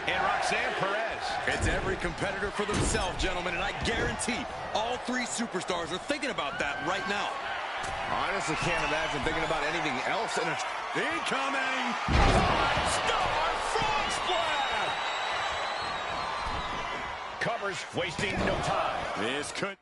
and Roxanne Perez. It's every competitor for themselves, gentlemen, and I guarantee all three superstars are thinking about that right now. Honestly, can't imagine thinking about anything else. And it's incoming! 5-star frog splash! Covers, wasting no time. This could...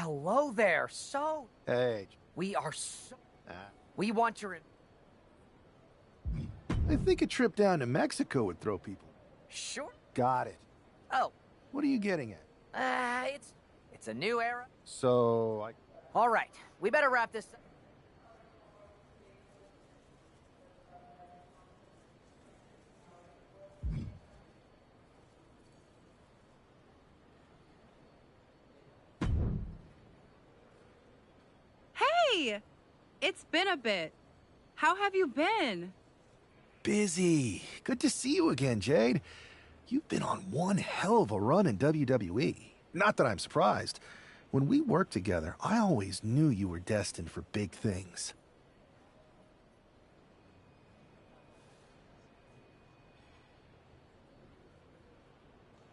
Hello there. So, Hey. we are so... We want your... I think a trip down to Mexico would throw people. Sure. Got it. Oh. What are you getting at? It's a new era. So, All right. We better wrap this up. Hey! It's been a bit. How have you been? Busy. Good to see you again, Jade. You've been on one hell of a run in WWE. Not that I'm surprised. When we worked together, I always knew you were destined for big things.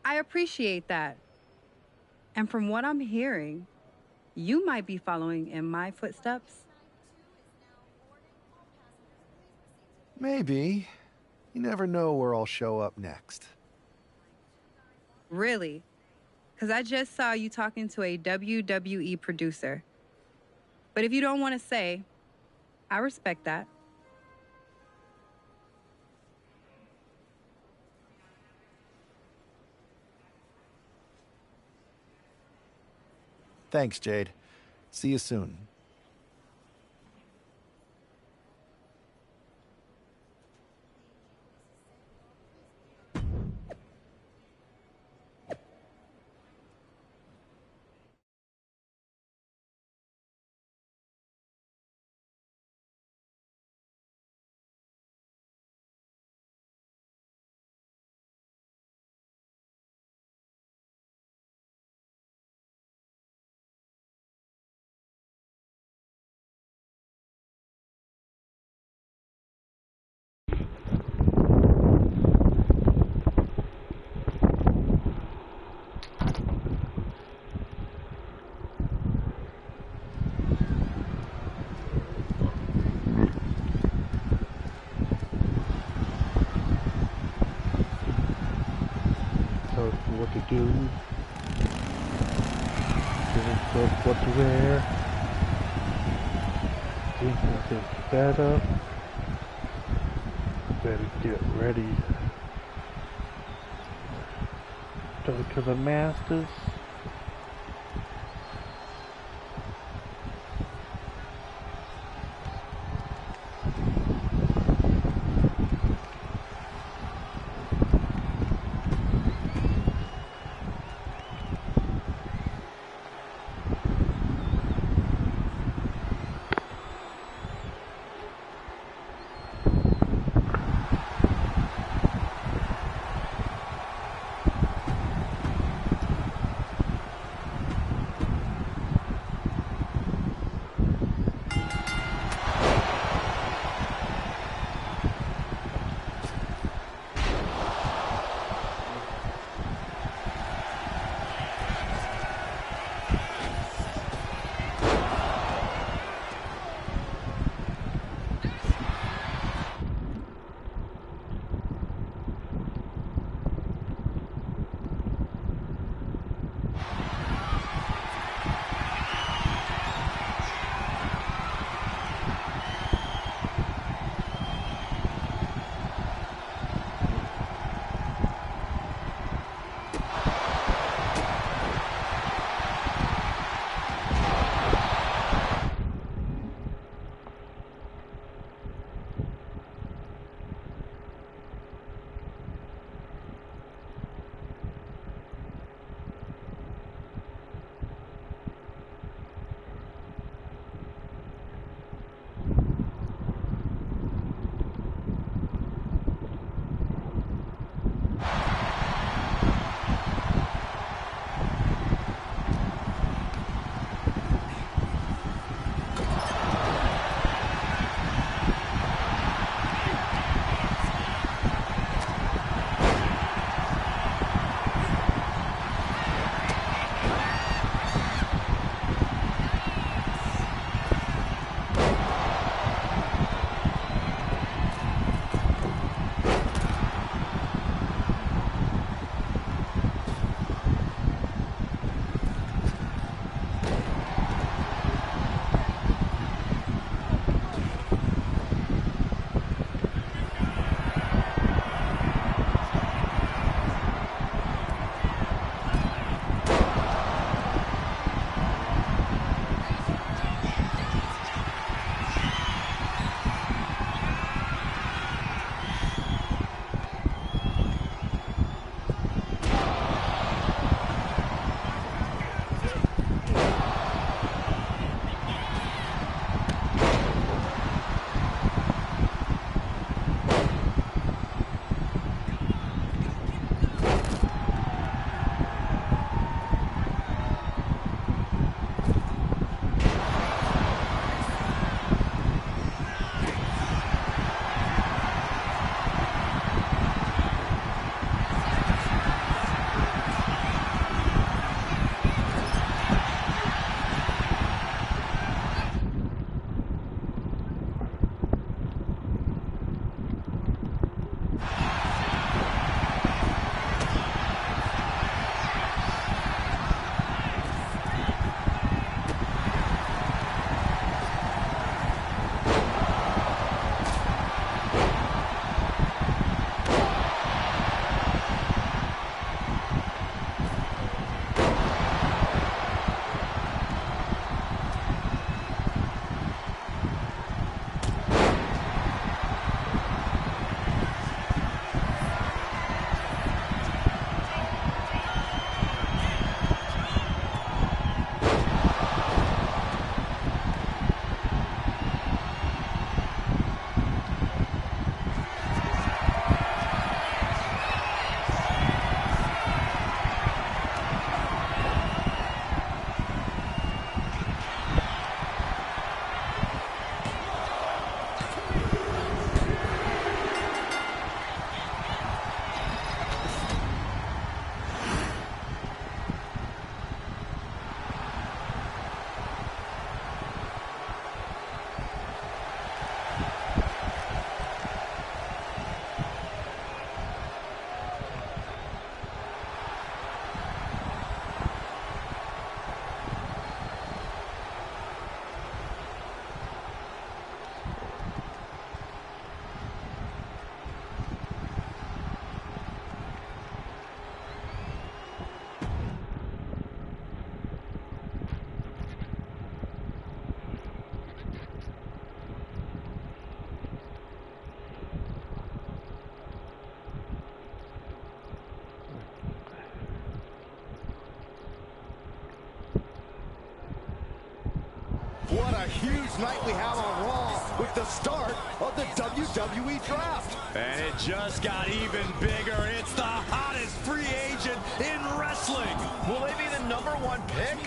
I appreciate that. And from what I'm hearing, you might be following in my footsteps. Maybe. You never know where I'll show up next. Really? Because I just saw you talking to a WWE producer. But if you don't want to say, I respect that. Thanks, Jade. See you soon. What to do, giving stuff what to wear, thinking it's better, better get ready, go to the Masters. a huge night we have on Raw with the start of the WWE Draft. And it just got even bigger. It's the hottest free agent in wrestling. Will they be the #1 pick?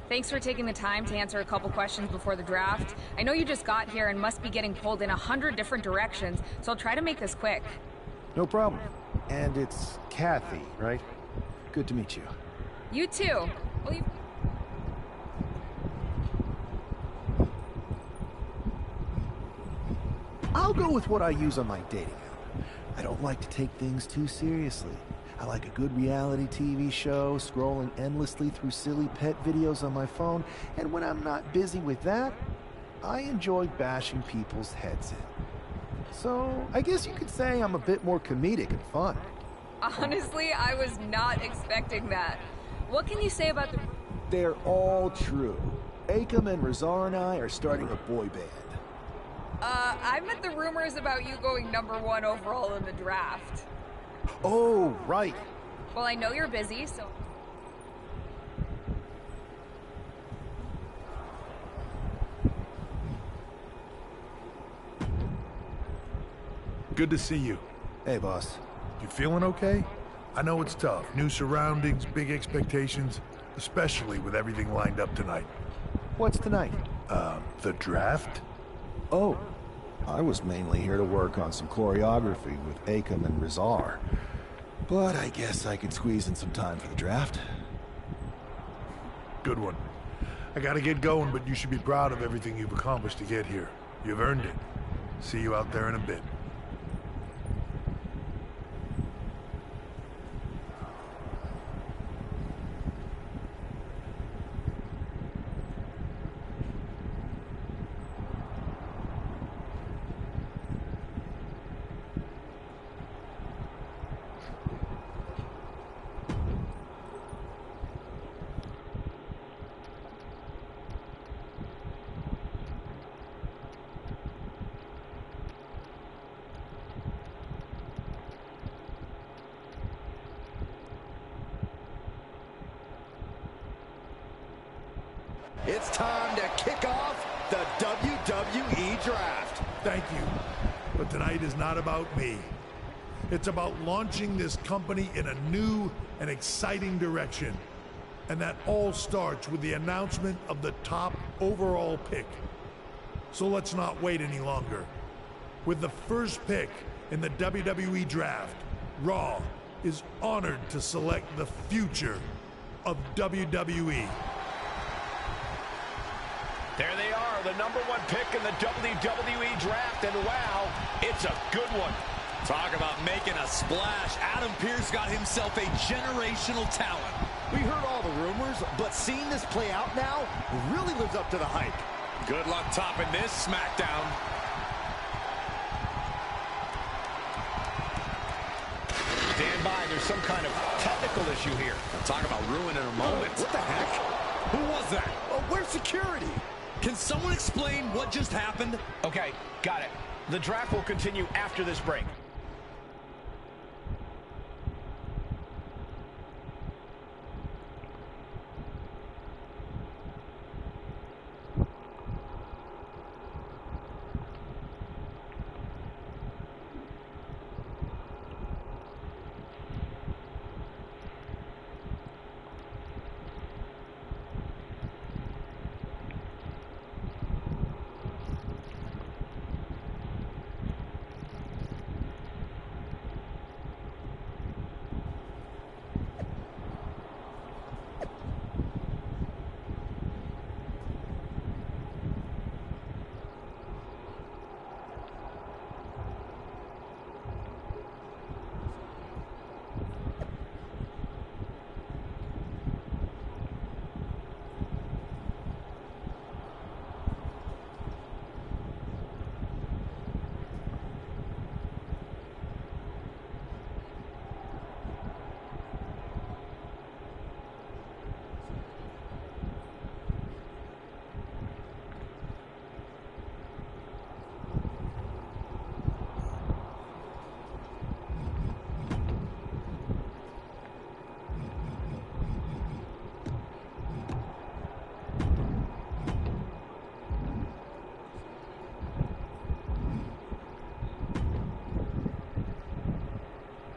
Thanks for taking the time to answer a couple questions before the draft. I know you just got here and must be getting pulled in 100 different directions, so I'll try to make this quick. No problem. And it's Kathy, right? Good to meet you. You too. Well, you... I'll go with what I use on my dating app. I don't like to take things too seriously. I like a good reality TV show, scrolling endlessly through silly pet videos on my phone, and when I'm not busy with that, I enjoy bashing people's heads in. So, I guess you could say I'm a bit more comedic and fun. Honestly, I was not expecting that. What can you say about the... They're all true. Akam and Razar and I are starting a boy band. I meant the rumors about you going #1 overall in the draft. Oh, right. Well, I know you're busy, so... Good to see you. Hey, boss. You feeling okay? I know it's tough. New surroundings, big expectations, especially with everything lined up tonight. What's tonight? The draft? Oh, I was mainly here to work on some choreography with Akam and Razar. But I guess I could squeeze in some time for the draft. Good one. I gotta get going, but you should be proud of everything you've accomplished to get here. You've earned it. See you out there in a bit. It's time to kick off the WWE Draft. Thank you. But tonight is not about me. It's about launching this company in a new and exciting direction. And that all starts with the announcement of the top overall pick. So let's not wait any longer. With the first pick in the WWE Draft, Raw is honored to select the future of WWE. There they are, the #1 pick in the WWE Draft, and wow, it's a good one. Talk about making a splash. Adam Pearce got himself a generational talent. We heard all the rumors, but seeing this play out now really lives up to the hype. Good luck topping this SmackDown. Stand by, there's some kind of technical issue here. Talk about ruining a moment. What the heck? Who was that? Oh, where's security? Can someone explain what just happened? Okay, got it. The draft will continue after this break.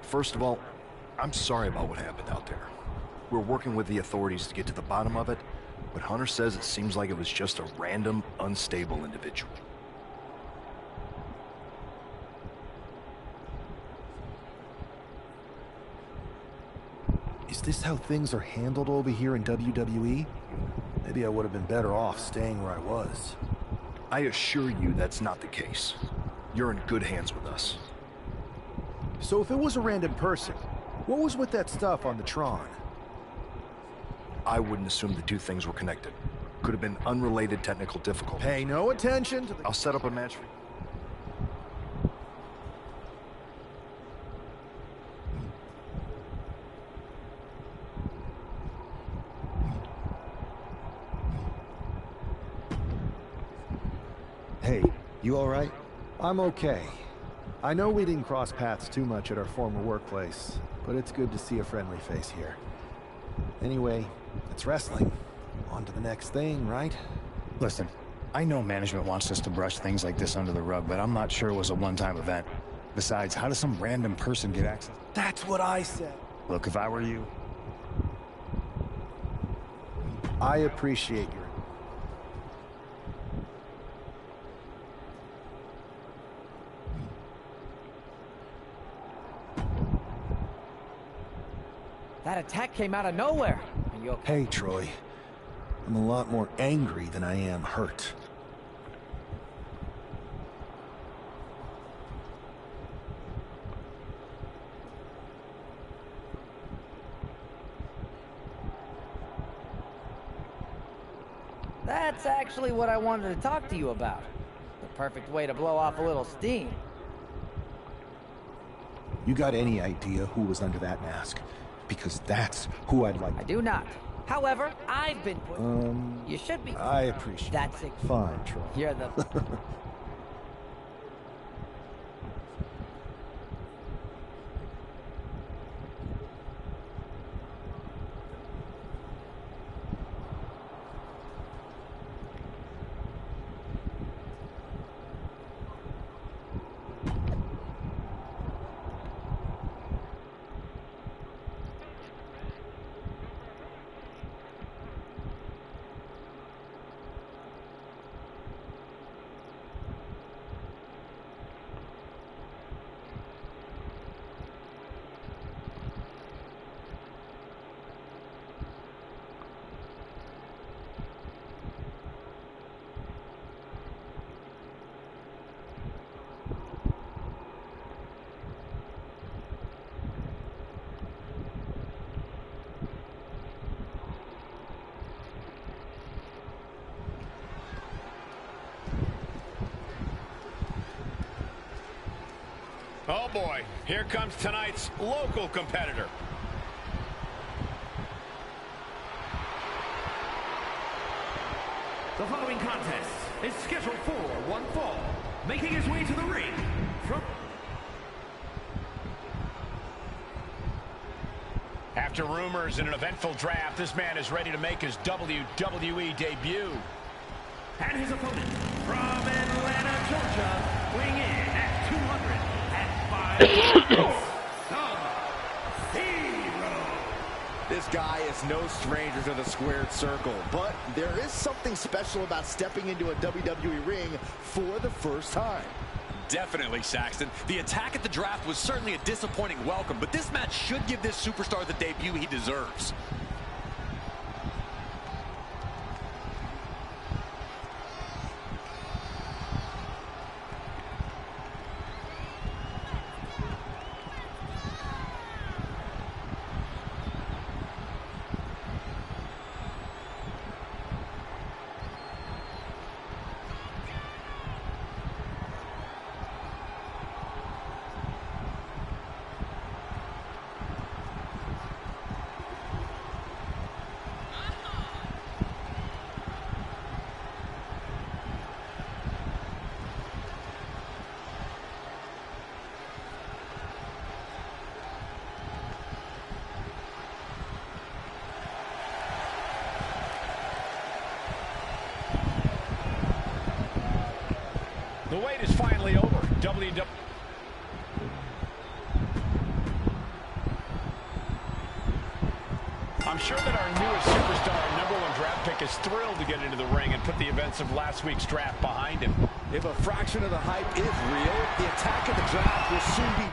First of all, I'm sorry about what happened out there. We're working with the authorities to get to the bottom of it, but Hunter says it seems like it was just a random, unstable individual. Is this how things are handled over here in WWE? Maybe I would have been better off staying where I was. I assure you that's not the case. You're in good hands with us. So if it was a random person, what was with that stuff on the Tron? I wouldn't assume the two things were connected. Could have been unrelated technical difficulties. Pay no attention to the... I'll set up a match for you. Hey, you all right? I'm okay. I know we didn't cross paths too much at our former workplace, but it's good to see a friendly face here. Anyway, it's wrestling. On to the next thing, right? Listen, I know management wants us to brush things like this under the rug, but I'm not sure it was a one-time event. Besides, how does some random person get access? That's what I said. Look, if I were you... I appreciate your... That attack came out of nowhere. Are you okay? Hey, Troy. I'm a lot more angry than I am hurt. That's actually what I wanted to talk to you about. The perfect way to blow off a little steam. You got any idea who was under that mask? Because that's who I'd like. I do not. However, I've been put... You should be... I appreciate That's it. Fine, Troy. You're the... Oh boy, here comes tonight's local competitor. The following contest is scheduled for one fall. Making his way to the ring from... After rumors and an eventful draft, this man is ready to make his WWE debut. And his opponent from Atlanta, Georgia, weighing in at 205 pounds, Sub-Zero. This guy is no stranger to the squared circle, but there is something special about stepping into a WWE ring for the first time. Definitely, Saxton. The attack at the draft was certainly a disappointing welcome, but this match should give this superstar the debut he deserves. The wait is finally over. WWE. I'm sure that our newest superstar and #1 draft pick is thrilled to get into the ring and put the events of last week's draft behind him. If a fraction of the hype is real, the attack of the draft will soon be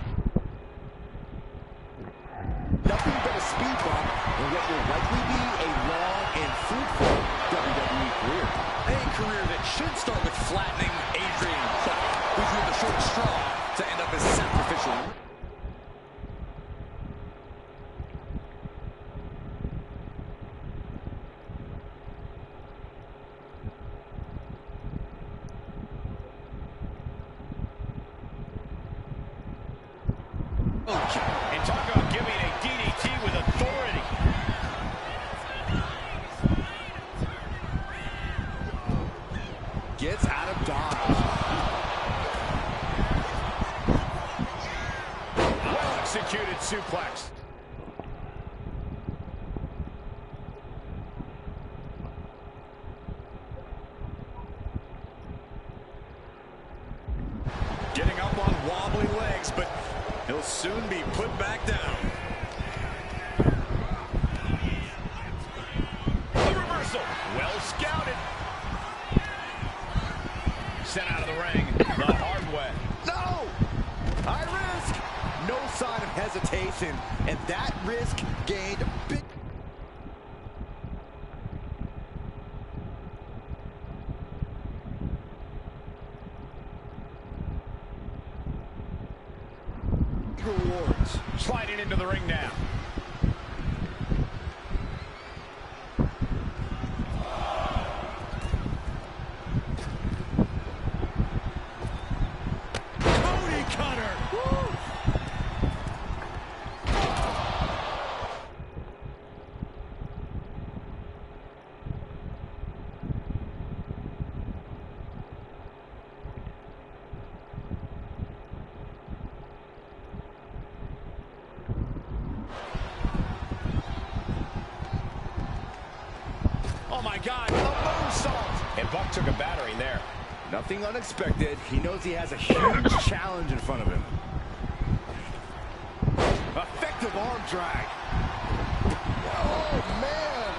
nothing but a speed bump in what will likely be a long and fruitful WWE career. A career that should start with flattening Adrian, who drew the short straw to end up as sacrificial. And talk about giving a DDT with authority. Gets out of dodge. Well executed suplex. Getting up on wobbly legs, but he'll soon be put back down. The reversal. Well scouted. Sent out of the ring the hard way. No! High risk. No sign of hesitation. And that risk gained big. Rewards. Sliding into the ring now. Cody Cutter! Woo! Oh my God, the moonsault! And Buck took a battering there. Nothing unexpected. He knows he has a huge challenge in front of him. Effective arm drag. Oh, man.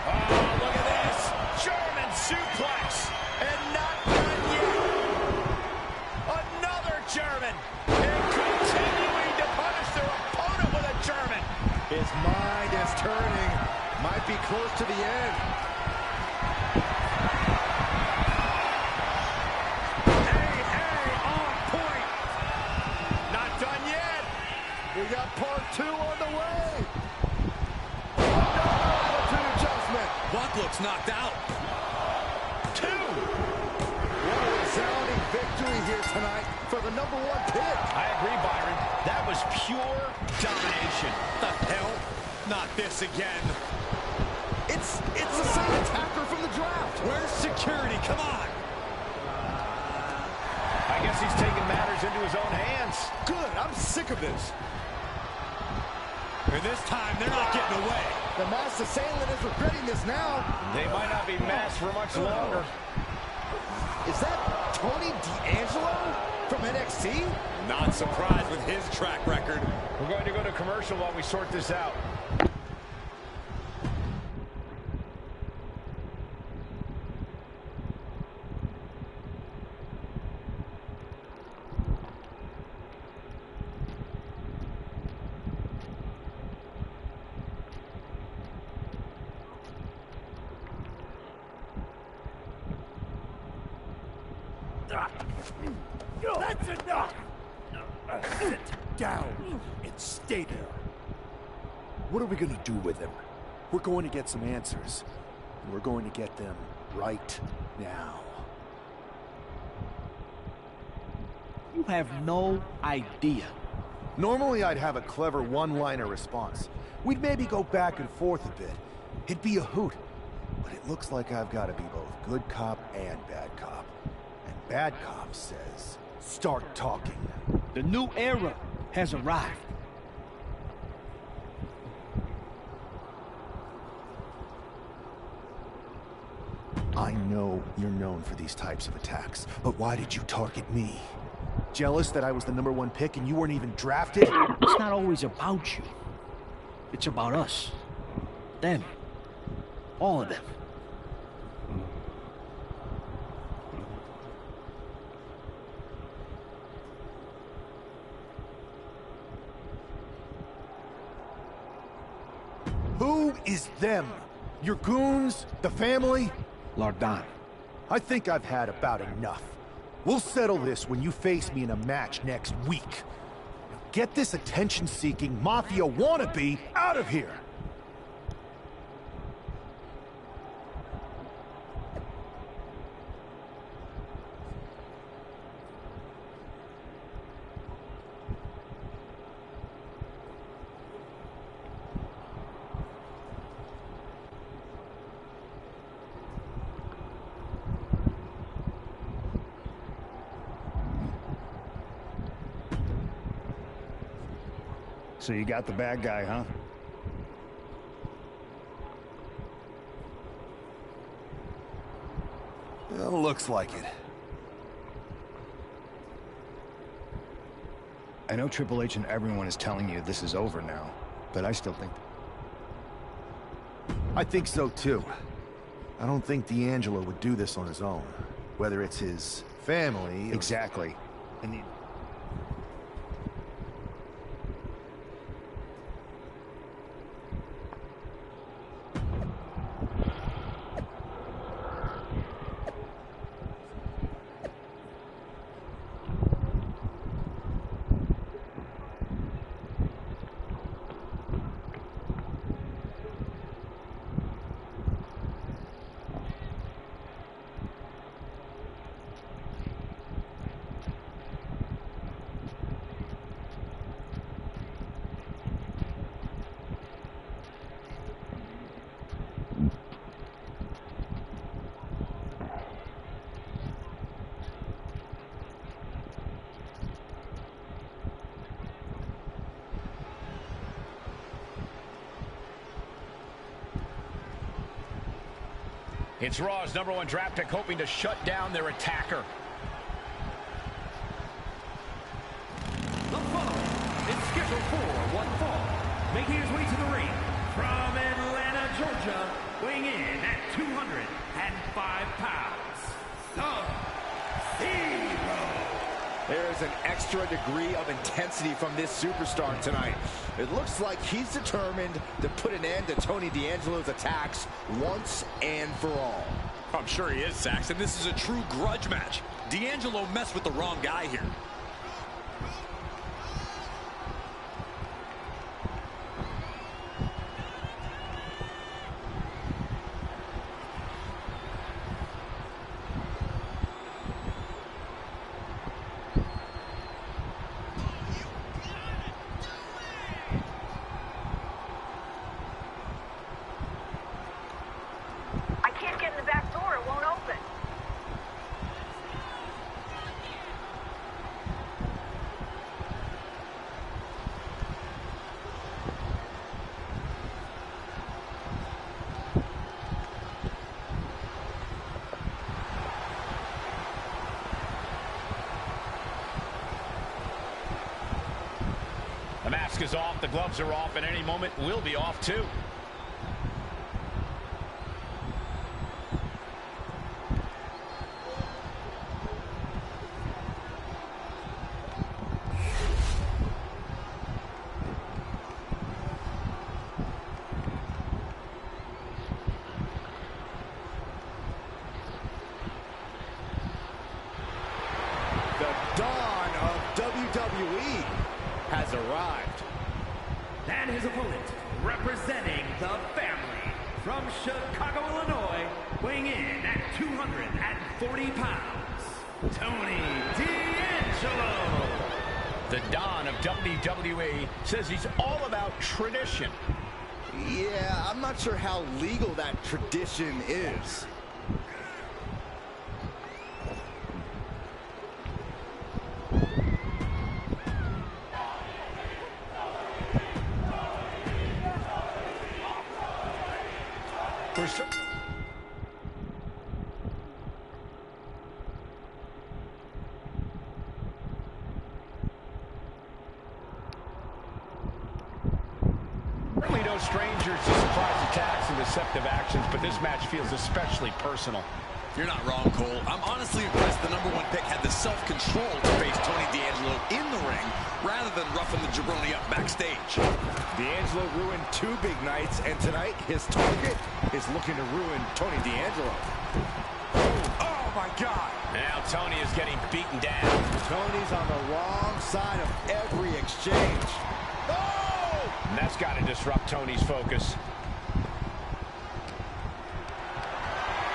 Oh, look at this. German suplex. And not done yet. Another German. And continuing to punish their opponent with a German. His mind is turning. Might be close to the end. Hey, on point. Not done yet. We got part 2 on the way. Attitude adjustment. Buck looks knocked out. 2. What a resounding victory here tonight for the #1 pick. I agree, Byron. That was pure domination. The hell? Not this again. It's the same attacker from the draft. Where's security? Come on. I guess he's taking matters into his own hands. Good. I'm sick of this. And this time, they're not getting away. The masked assailant is regretting this now. They might not be masked for much longer. Is that Tony D'Angelo from NXT? Not surprised with his track record. We're going to go to commercial while we sort this out. That's enough! Sit down and stay there. What are we going to do with him? We're going to get some answers. And we're going to get them right now. You have no idea. Normally I'd have a clever one-liner response. We'd maybe go back and forth a bit. It'd be a hoot. But it looks like I've got to be both good cop and bad cop. And bad cop says, start talking. The new era has arrived. I know you're known for these types of attacks, but why did you target me? Jealous that I was the #1 pick and you weren't even drafted? It's not always about you. It's about us. Them. All of them. Who is them? Your goons? The family? Lord Don. I think I've had about enough. We'll settle this when you face me in a match next week. Now get this attention-seeking mafia wannabe out of here! So you got the bad guy, huh? Well, looks like it. I know Triple H and everyone is telling you this is over now, but I still think... I think so, too. I don't think D'Angelo would do this on his own. Whether it's his family or... Exactly. And the... It's Raw's #1 draft pick hoping to shut down their attacker. The following is scheduled for one fall. Making his way to the ring from Atlanta, Georgia, weighing in at 205 pounds, Sub-Zero. There is an extra degree of intensity from this superstar tonight. It looks like he's determined to put an end to Tony D'Angelo's attacks once and for all. I'm sure he is, Saxton. This is a true grudge match. D'Angelo messed with the wrong guy here. The mask is off, the gloves are off, and any moment we'll be off too. The dawn of WWE has arrived. And his opponent, representing the family, from Chicago, Illinois, weighing in at 240 pounds, Tony D'Angelo. The Don of WWE says he's all about tradition. Yeah, I'm not sure how legal that tradition is. no strangers to surprise attacks and deceptive actions, but this match feels especially personal. You're not wrong, Cole. I'm honestly impressed the #1 pick had the self-control to face Tony D'Angelo in the ring rather than roughing the jabroni up backstage. D'Angelo ruined 2 big nights, and tonight his target is looking to ruin Tony D'Angelo. Oh, my God. Now Tony is getting beaten down. Tony's on the wrong side of every exchange. Oh! And that's got to disrupt Tony's focus.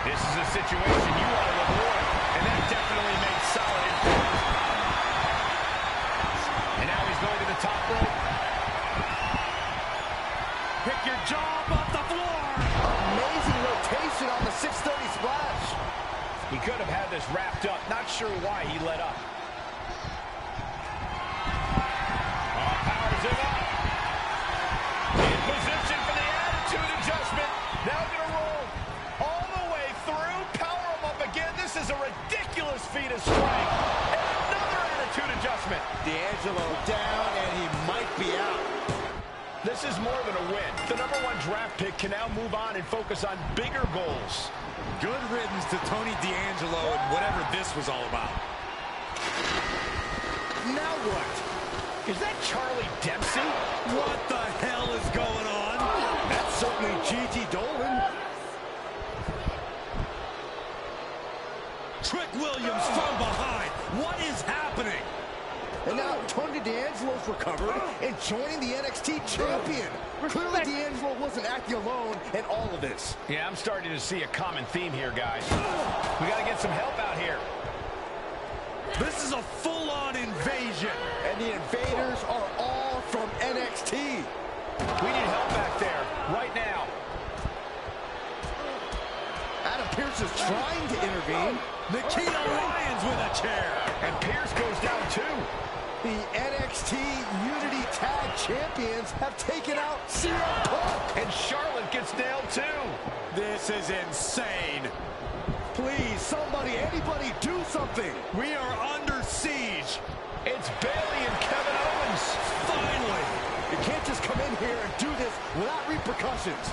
This is a situation you want to avoid, and that definitely makes solid impact. And now he's going to the top rope. Pick your jaw off the floor. Amazing rotation on the 630 splash. He could have had this wrapped up. Not sure why he let up. Oh, powers him up. In position for the attitude adjustment. Now going to roll all the way through. Power him up again. This is a ridiculous feat of strength. And another attitude adjustment. D'Angelo down, and he might be out. This is more than a win. The #1 draft pick can now move on and focus on bigger goals. Good riddance to Tony D'Angelo and whatever this was all about. Now what? Is that Charlie Dempsey? What the hell is going on? That's certainly Gigi Dolan. Trick Williams from behind. What is happening? And now Tony D'Angelo's recovered and joining the NXT champion. Clearly D'Angelo wasn't acting alone in all of this. Yeah, I'm starting to see a common theme here, guys. We got to get some help out here. This is a full-on invasion. And the invaders are all from NXT. We need help back there, right now. Adam Pearce is trying to intervene. Nikita Lyons with a chair. And Pearce goes down too. The NXT Unity Tag Champions have taken out CM Punk. And Charlotte gets nailed too. This is insane. Please, somebody, anybody, do something. We are under siege. It's Bayley and Kevin Owens. Finally. You can't just come in here and do this without repercussions.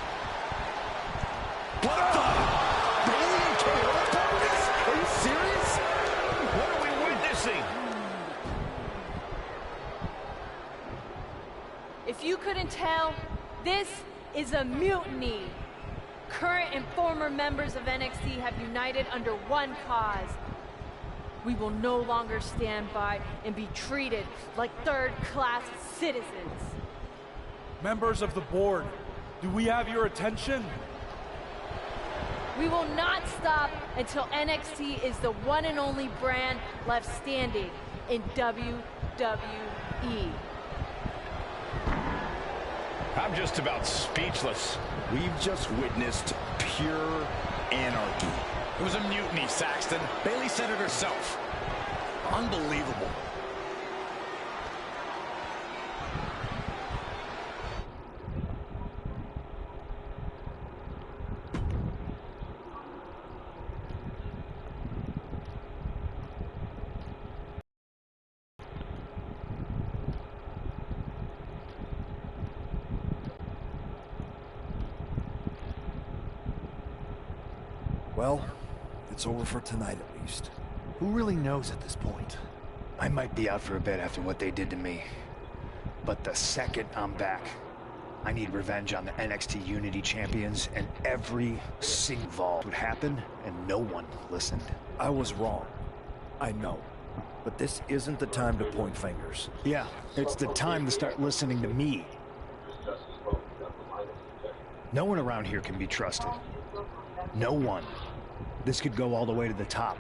What the? Bayley and Kevin Owens? Are you serious? What are we witnessing? If you couldn't tell, this is a mutiny. Current and former members of NXT have united under one cause. We will no longer stand by and be treated like third-class citizens. Members of the board, do we have your attention? We will not stop until NXT is the one and only brand left standing in WWE. I'm just about speechless. We've just witnessed pure anarchy. It was a mutiny, Saxton. Bayley said it herself. Unbelievable. Well, it's over for tonight at least. Who really knows at this point? I might be out for a bit after what they did to me. But the second I'm back, I need revenge on the NXT Unity champions, and every single would happen, and no one listened. I was wrong. I know. But this isn't the time to point fingers. Yeah, it's the time to start listening to me. No one around here can be trusted. No one. This could go all the way to the top.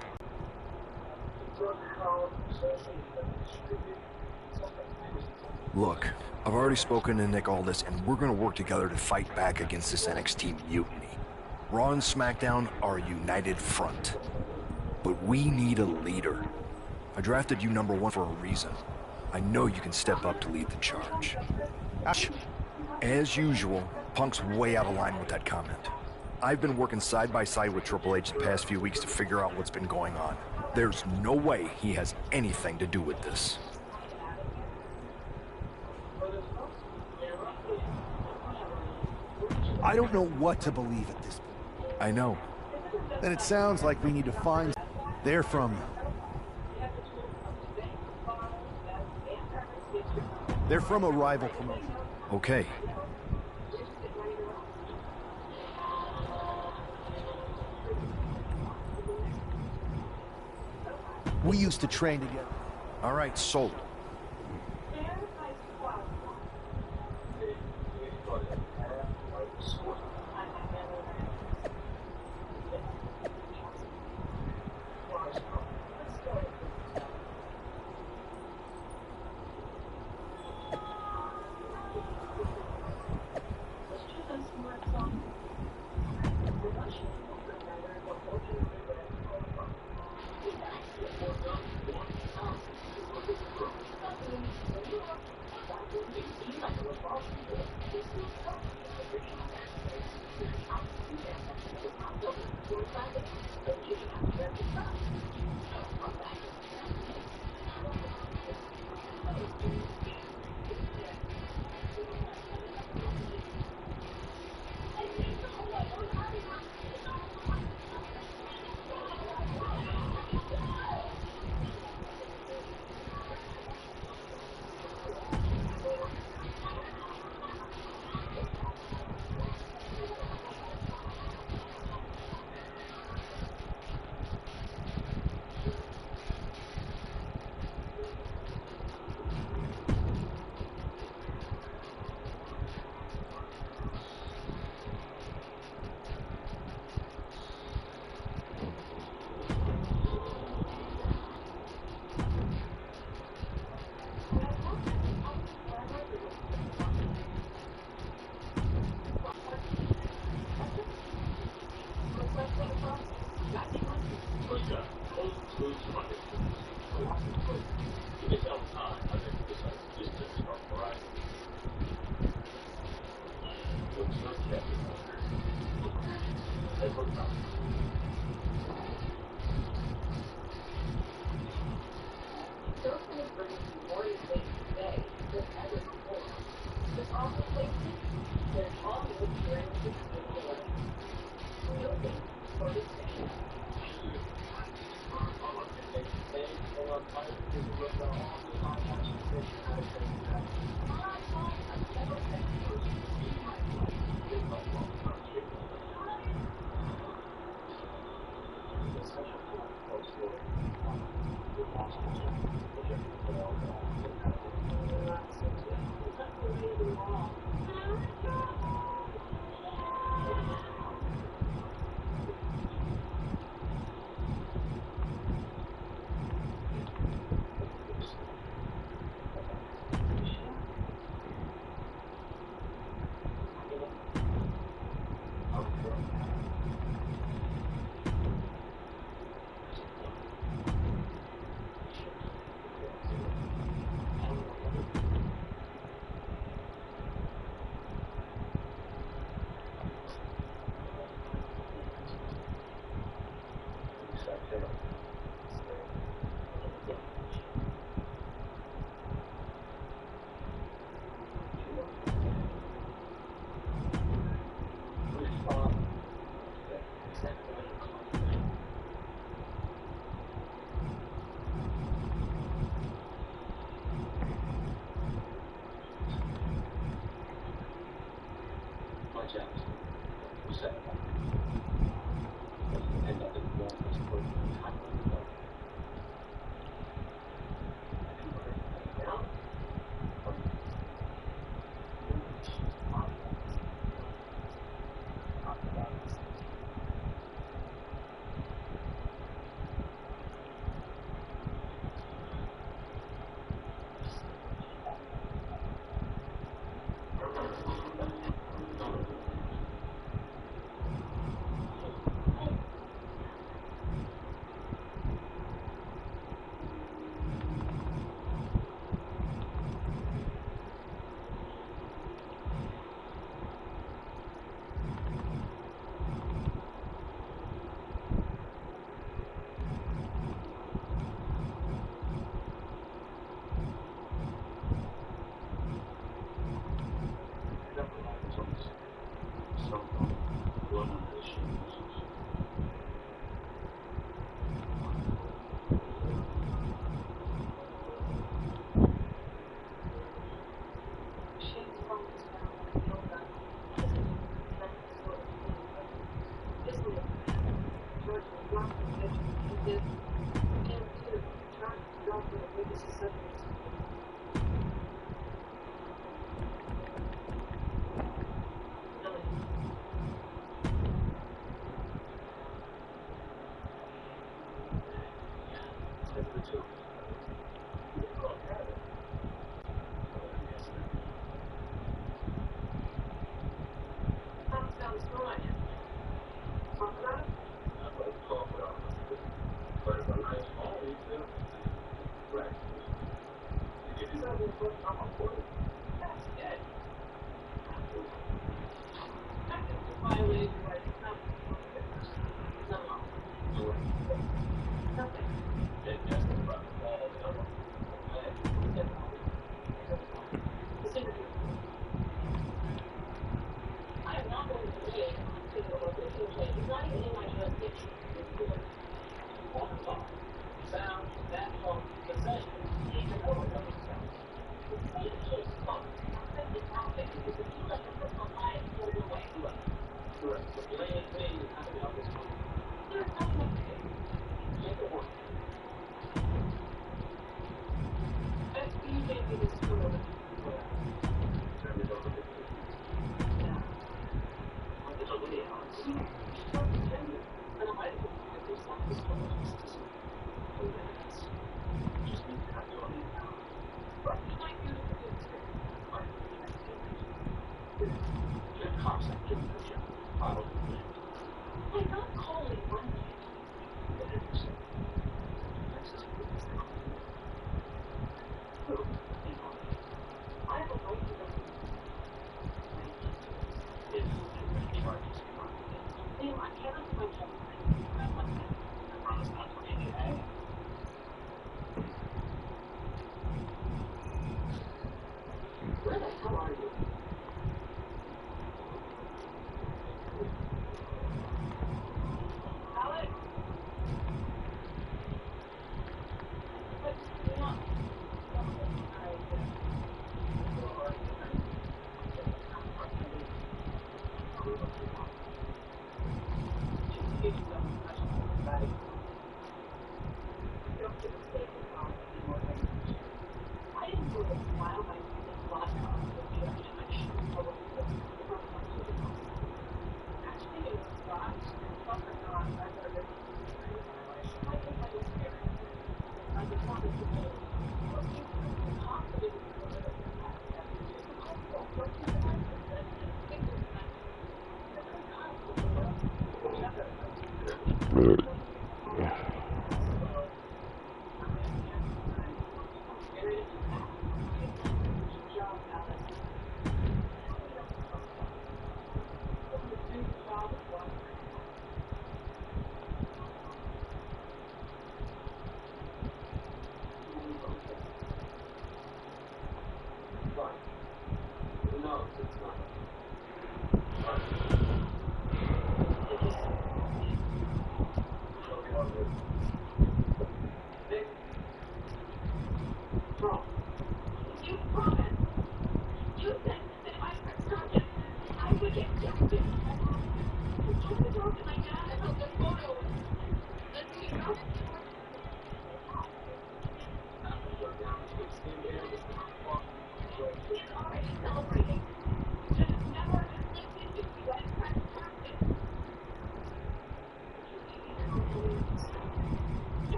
Look, I've already spoken to Nick Aldis, and we're going to work together to fight back against this NXT mutiny. Raw and SmackDown are a united front. But we need a leader. I drafted you #1 for a reason. I know you can step up to lead the charge. As usual, Punk's way out of line with that comment. I've been working side by side with Triple H the past few weeks to figure out what's been going on. There's no way he has anything to do with this. I don't know what to believe at this point. I know. Then it sounds like we need to find... They're from a rival promotion. Okay. We used to train together. All right, sold.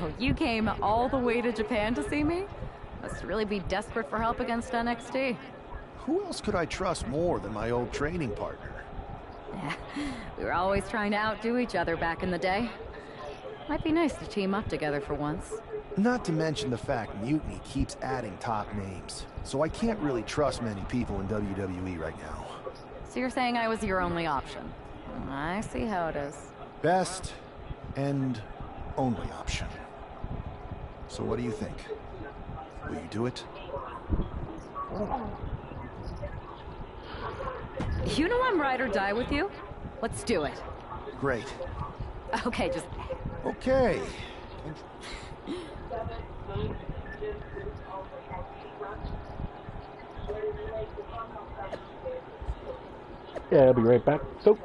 Wow, you came all the way to Japan to see me? Must really be desperate for help against NXT. Who else could I trust more than my old training partner? Yeah, we were always trying to outdo each other back in the day. Might be nice to team up together for once. Not to mention the fact Mutiny keeps adding top names, so I can't really trust many people in WWE right now. So you're saying I was your only option? I see how it is. Best and only option. So what do you think? Will you do it? You know I'm ride or die with you. Let's do it. Great. Okay, just... Okay. Yeah, I'll be right back. So.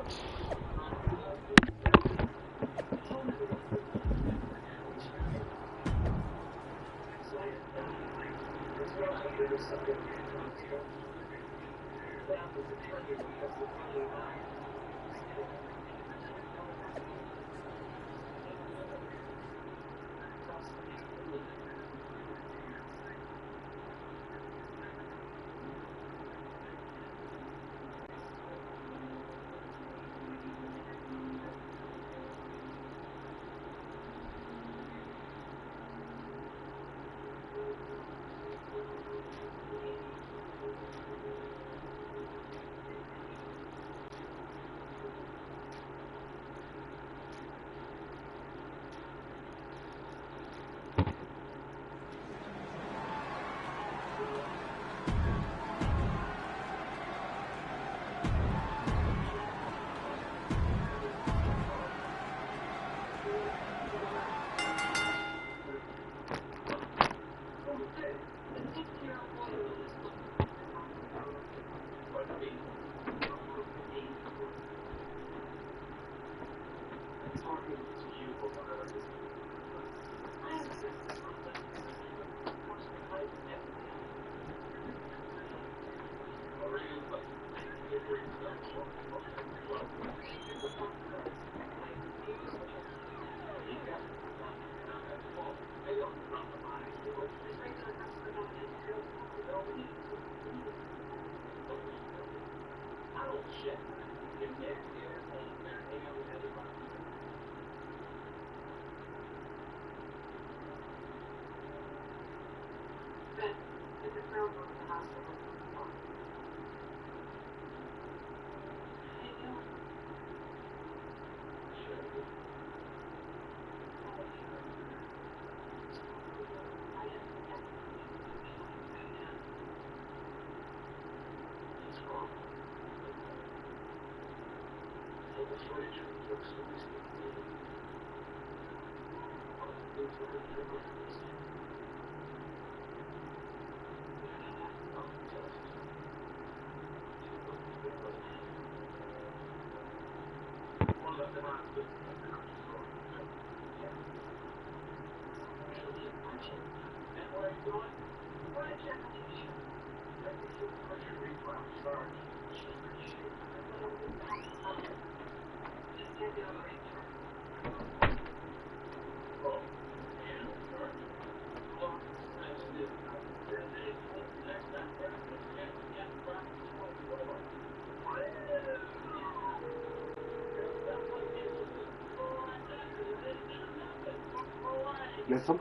Listen.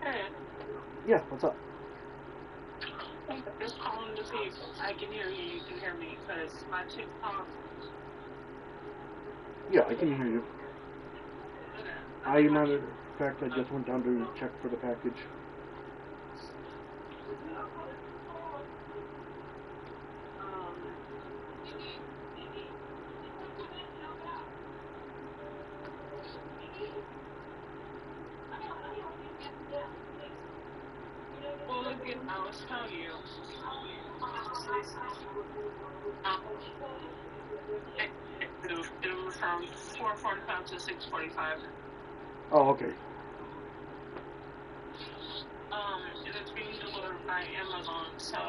Hey, Yeah, what's up? I'm just calling to see if I can hear you, you can hear me, because my TikTok... Yeah, I can hear you. Okay. Matter of fact, I just went down to check for the package. Well, again, I was telling you, it was from 4:45 to 6:45. Oh, okay. And it's being delivered by Amazon, so...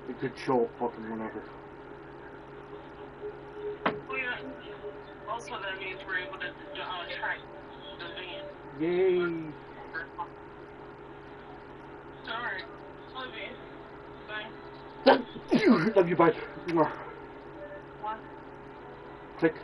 It could show up fucking whenever. Well, yeah. Also, that means we're able to track the van. Yay! Alright. Love you. Bye. Love you, bye. What? Click.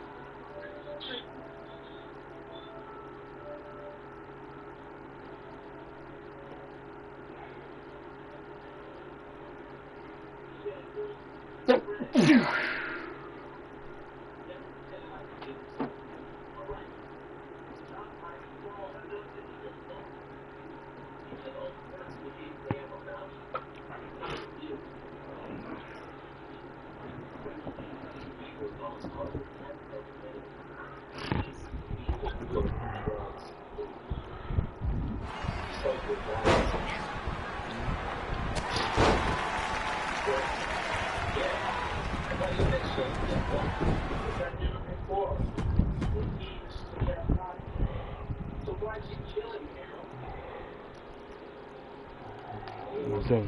10%.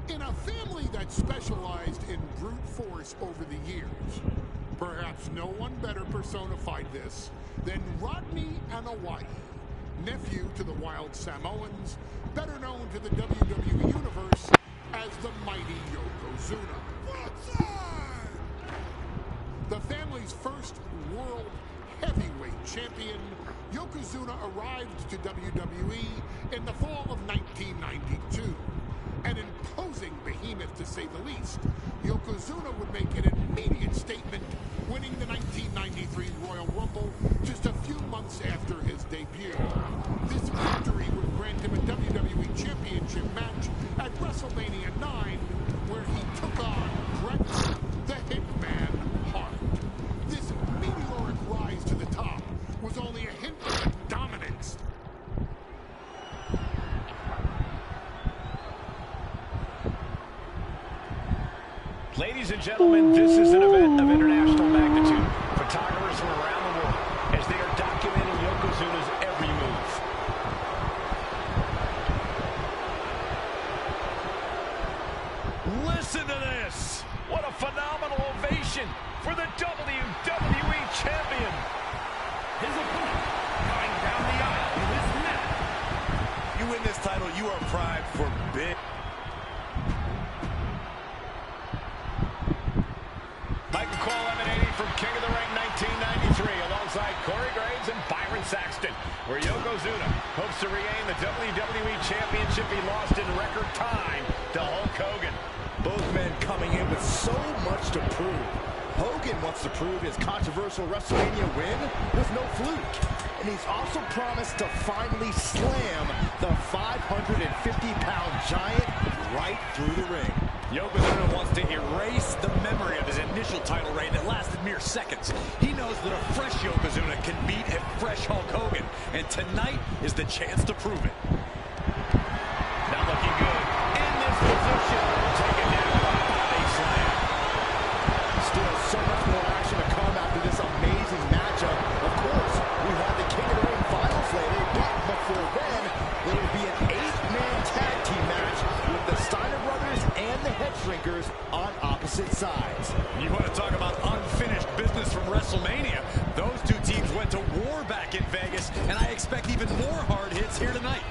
In a family that specialized in brute force over the years, perhaps no one better personified this than Rodney Anoa'i, nephew to the Wild Samoans, better known to the WWE Universe as the mighty Yokozuna. The family's first world heavyweight champion, Yokozuna arrived to WWE in the fall of 1992. An imposing behemoth, to say the least, Yokozuna would make an immediate statement, winning the 1993 Royal Rumble just a few months after his debut. This victory would grant him a WWE Championship match at WrestleMania 9, where he took on Bret the Hitman Hart. This meteoric rise to the top was only a hint of dominance. Ladies and gentlemen, this is an event of international magnitude. Photographers from around the world as they are documenting Yokozuna's every move. Listen to this! What a phenomenal ovation for the WWE Champion! His opponent going down the aisle in this match. You win this title, you are primed for big. Michael Cole emanating from King of the Ring 1993 alongside Corey Graves and Byron Saxton, where Yokozuna hopes to regain the WWE Championship he lost in record time to Hulk Hogan. Both men coming in with so much to prove. Hogan wants to prove his controversial WrestleMania win was no fluke. And he's also promised to finally slam the 550-pound giant right through the ring. Yokozuna wants to erase the memory of his initial title reign that lasted mere seconds. He knows that a fresh Yokozuna can beat a fresh Hulk Hogan, and tonight is the chance to prove it. Not looking good in this position. Taken down by a body slam. Still so much more action to come after this amazing matchup. Of course, we have the King of the Ring finals later, but before then, there will be an 8-man tag team match with the Steiner brothers and the Head Shrinkers on opposite sides. You want to talk about unfinished business from WrestleMania? Those two teams went to war back in Vegas, and I expect even more hard hits here tonight.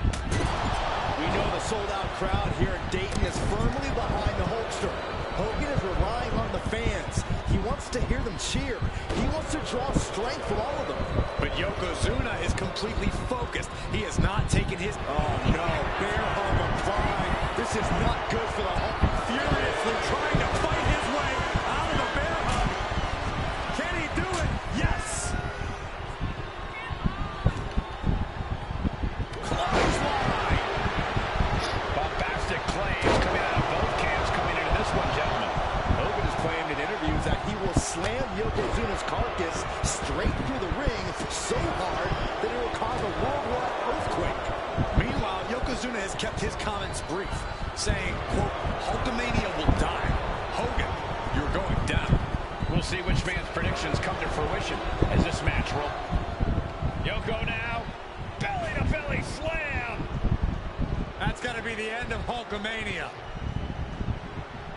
We know the sold-out crowd here in Dayton is firmly behind the Hulkster. Hogan is relying on the fans. He wants to hear them cheer. He wants to draw strength from all of them. But Yokozuna is completely focused. He has not taken his... Oh, no. Bear hug applied. This is not good for the Hulk. Furiously trying to fight his way out of the bear hug. Can he do it? Yes! Clothesline! Bombastic claims coming out of both camps coming into this one, gentlemen. Hogan has claimed in interviews that he will slam Yokozuna's carcass straight through the ring so hard that it will cause a worldwide earthquake. Meanwhile, Yokozuna has kept his comments brief, saying, quote, Hulkamania will die. Hogan, you're going down. We'll see which man's predictions come to fruition as this match rolls. Yoko now, belly-to-belly slam. That's got to be the end of Hulkamania.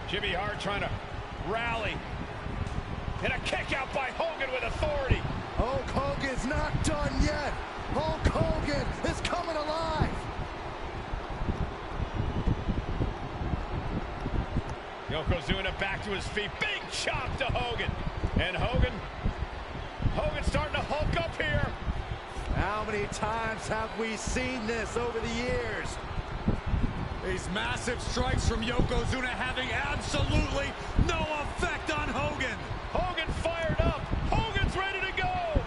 Jimmy Hart trying to rally. And a kick out by Hogan with authority. Hulk Hogan's not done yet. Hulk Hogan is coming alive. Yokozuna back to his feet. Big chop to Hogan. And Hogan's starting to hulk up here. How many times have we seen this over the years? These massive strikes from Yokozuna having absolutely no effect on Hogan. Hogan fired up. Hogan's ready to go.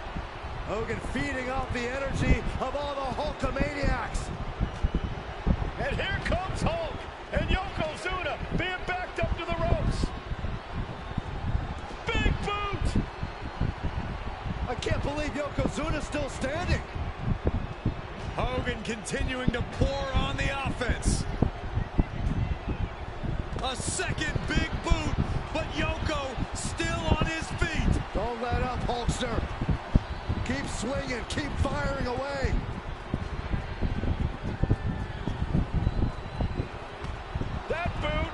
Hogan feeding off the energy of all the Hulkamaniacs. And here comes Hulk. And Yokozuna being backed up to the ropes. Big boot. I can't believe Yokozuna's still standing. Hogan continuing to pour on the offense. A second big boot, but Yoko still on his feet. Don't let up, Hulkster. Keep swinging, keep firing away. That boot,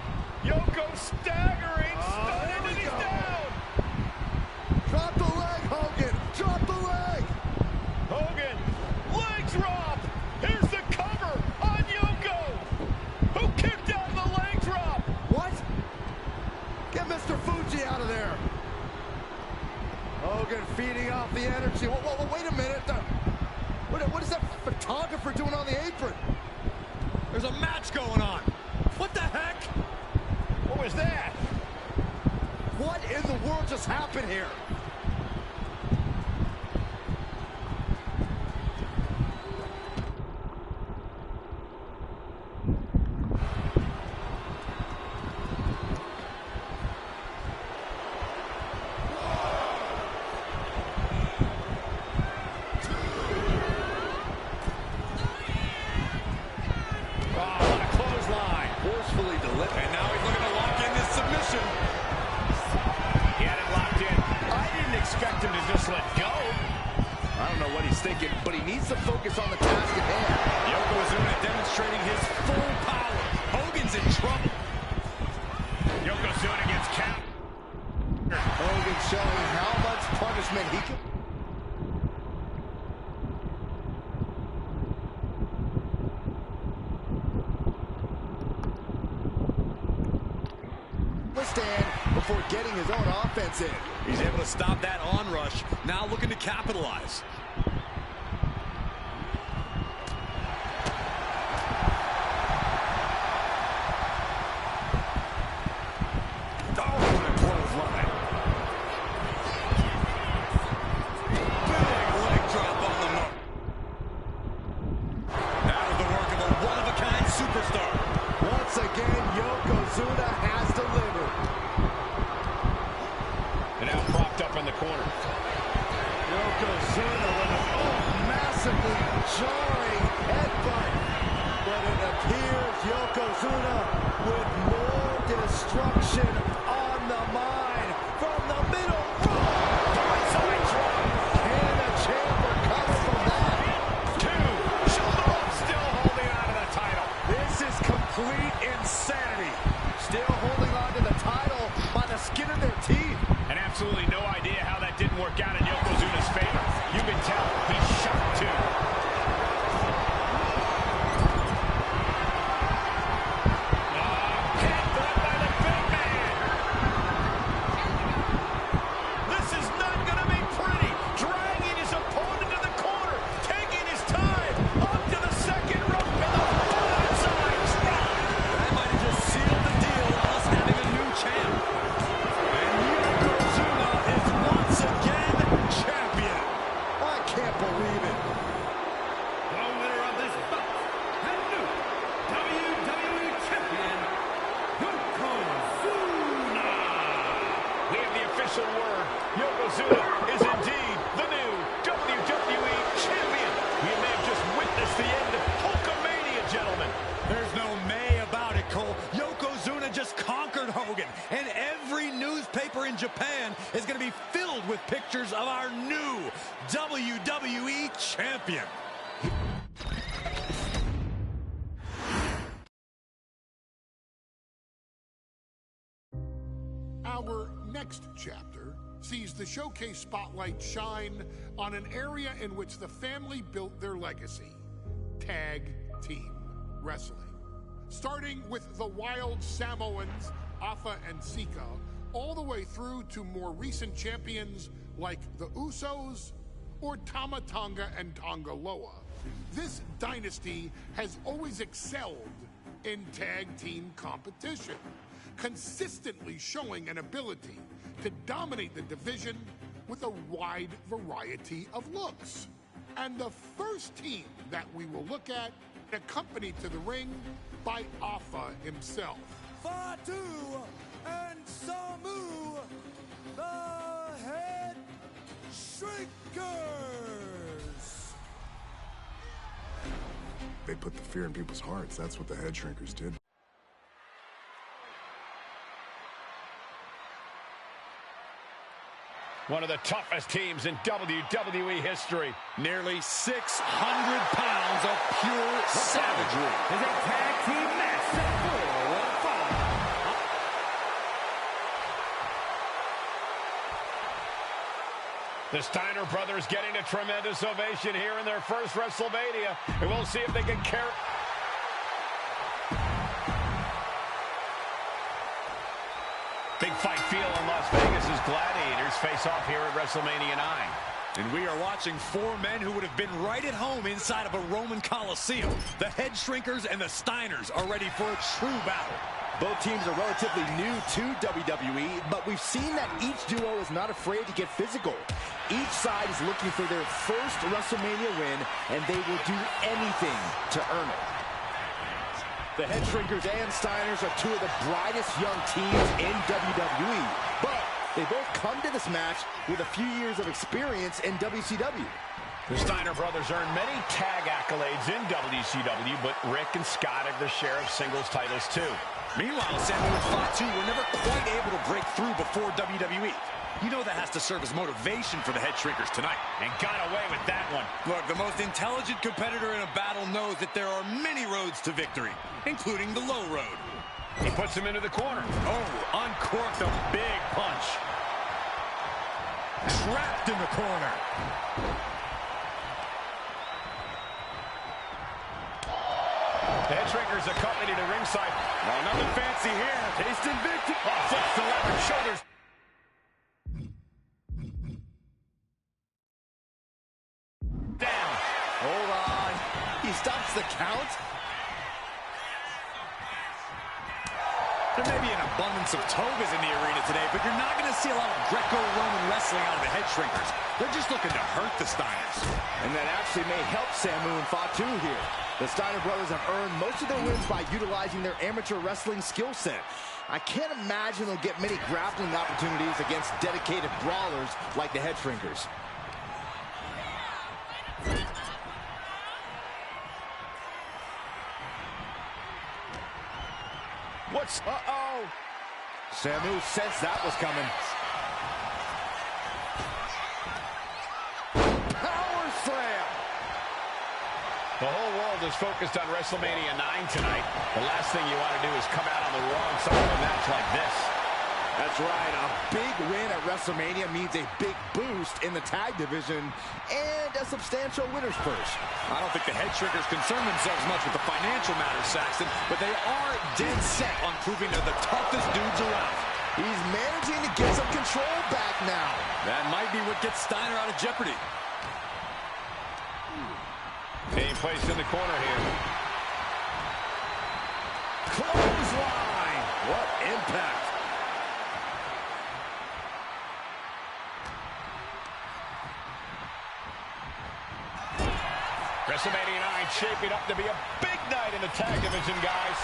Yoko staggering, stunned, and he's down. Drop the leg, Hogan. Drop the leg. Hogan, leg drop. Here's the cover on Yoko. Who kicked out of the leg drop? What? Get Mr. Fuji out of there. Hogan feeding off the energy. Whoa, wait a minute. What is that photographer doing on the apron? There's a match going on. What the heck? What was that? What in the world just happened here? Thinking, but he needs to focus on the task at hand. Yokozuna demonstrating his full power. Hogan's in trouble. Yokozuna gets capped. Hogan showing how much punishment he can. Stand before getting his own offense in. He's able to stop that onrush. Now looking to capitalize. Jarring headbutt, but it appears Yokozuna with more destruction on the mind from the middle rope. Side drop. Can the champ recover from that? Two. Shoulder up, still holding on to the title. This is complete insanity. Still holding on to the title by the skin of their teeth. And absolutely no idea how that didn't work out in Yokozuna's favor. You can tell he's shocked too. Yokozuna is indeed the new WWE Champion. We may have just witnessed the end of Hulkamania, gentlemen. There's no may about it, Cole. Yokozuna just conquered Hogan, and every newspaper in Japan is going to be filled with pictures of our new WWE Champion. Our next chapter sees the showcase spotlight shine on an area in which the family built their legacy: tag team wrestling. Starting with the Wild Samoans, Afa and Sika, all the way through to more recent champions like the Usos or Tama Tonga and Tonga Loa. This dynasty has always excelled in tag team competition, consistently showing an ability to dominate the division with a wide variety of looks. And the first team that we will look at, accompanied to the ring by Afa himself. Fatu and Samu, the Head Shrinkers. They put the fear in people's hearts. That's what the head shrinkers did. One of the toughest teams in WWE history. Nearly 600 pounds of pure savagery. Is a tag team match set for one fall. The Steiner brothers getting a tremendous ovation here in their first WrestleMania. And we'll see if they can carry... Big fight feel in Las Vegas as Gladiators face off here at WrestleMania 9. And we are watching four men who would have been right at home inside of a Roman Coliseum. The Head Shrinkers and the Steiners are ready for a true battle. Both teams are relatively new to WWE, but we've seen that each duo is not afraid to get physical. Each side is looking for their first WrestleMania win, and they will do anything to earn it. The Head Shrinkers and Steiners are two of the brightest young teams in WWE, but they both come to this match with a few years of experience in WCW. The Steiner brothers earned many tag accolades in WCW, but Rick and Scott have their share of singles titles too. Meanwhile, Samuel and Fatu were never quite able to break through before WWE. You know that has to serve as motivation for the Head Shrinkers tonight. And got away with that one. Look, the most intelligent competitor in a battle knows that there are many roads to victory, including the low road. He puts him into the corner. Oh, uncorked a big punch. Trapped in the corner. The Head Shrinkers accompanied to ringside. Oh, nothing fancy here. Tasting victory. Oh, flips the leverage shoulders. Down. Hold on. He stops the count. There may be an abundance of togas in the arena today, but you're not going to see a lot of Greco-Roman wrestling out of the Head Shrinkers. They're just looking to hurt the Steiners. And that actually may help Samu and Fatu here. The Steiner brothers have earned most of their wins by utilizing their amateur wrestling skill set. I can't imagine they'll get many grappling opportunities against dedicated brawlers like the Head Shrinkers. Uh-oh. Samu sensed that was coming. Power slam. The whole world is focused on WrestleMania 9 tonight. The last thing you want to do is come out on the wrong side of a match like this. That's right. A big win at WrestleMania means a big boost in the tag division and a substantial winner's purse. I don't think the Head Shrinkers concern themselves much with the financial matters, Saxton, but they are dead set on proving they're the toughest dudes around. He's managing to get some control back now. That might be what gets Steiner out of jeopardy. Being placed in the corner here. Clothesline. What impact. WrestleMania 9 shaping up to be a big night in the tag division, guys.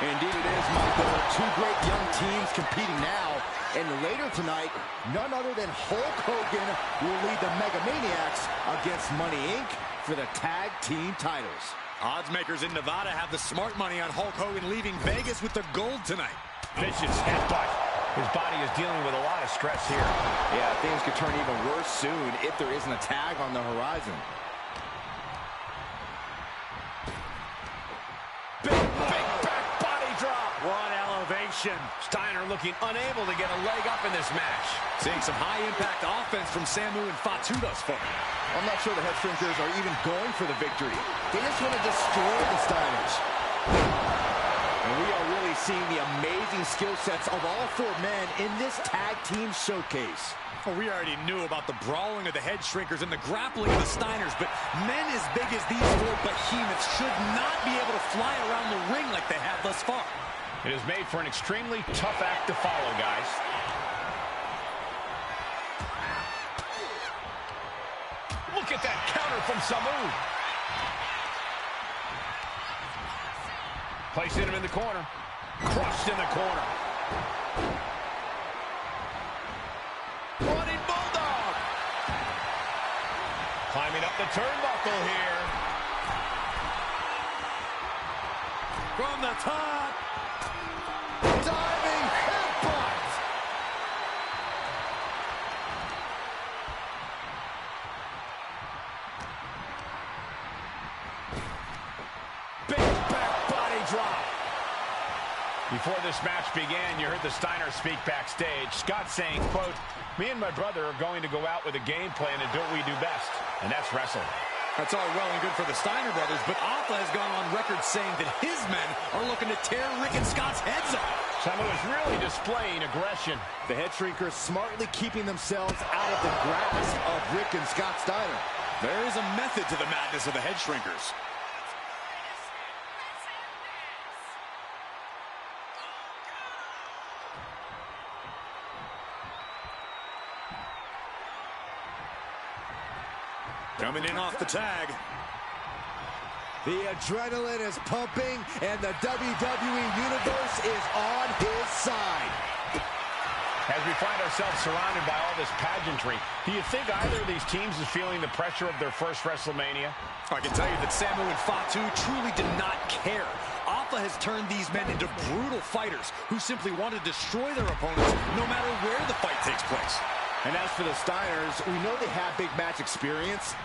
Indeed it is, Michael. Two great young teams competing now. And later tonight, none other than Hulk Hogan will lead the Mega Maniacs against Money Inc. for the tag team titles. Odds makers in Nevada have the smart money on Hulk Hogan leaving Vegas with the gold tonight. Vicious headbutt. His body is dealing with a lot of stress here. Yeah, things could turn even worse soon if there isn't a tag on the horizon. Big back body drop. What elevation. Steiner looking unable to get a leg up in this match. Seeing some high-impact offense from Samu and Fatu thus far. I'm not sure the Head Shrinkers are even going for the victory. They just want to destroy the Steiners. And we are really seeing the amazing skill sets of all four men in this tag team showcase. Well, we already knew about the brawling of the Head Shrinkers and the grappling of the Steiners, but men as big as these four behemoths should not be able to fly around the ring like they have thus far. It is made for an extremely tough act to follow, guys. Look at that counter from Samu. Placing him in the corner. Crushed in the corner. Running Bulldog. Climbing up the turnbuckle here. From the top. Diving headbutt. Big back body drop. Before this match began, you heard the Steiner speak backstage. Scott saying, quote, "Me and my brother are going to go out with a game plan and do what we do best, and that's wrestle." That's all well and good for the Steiner brothers, but Alpha has gone on record saying that his men are looking to tear Rick and Scott's heads off. Samu is really displaying aggression. The head shrinkers smartly keeping themselves out of the grasp of Rick and Scott Steiner. There is a method to the madness of the head shrinkers. Coming in off the tag. The adrenaline is pumping, and the WWE Universe is on his side. As we find ourselves surrounded by all this pageantry, do you think either of these teams is feeling the pressure of their first WrestleMania? I can tell you that Samu and Fatu truly did not care. Alpha has turned these men into brutal fighters who simply want to destroy their opponents no matter where the fight takes place. And as for the Steiners, we know they have big match experience.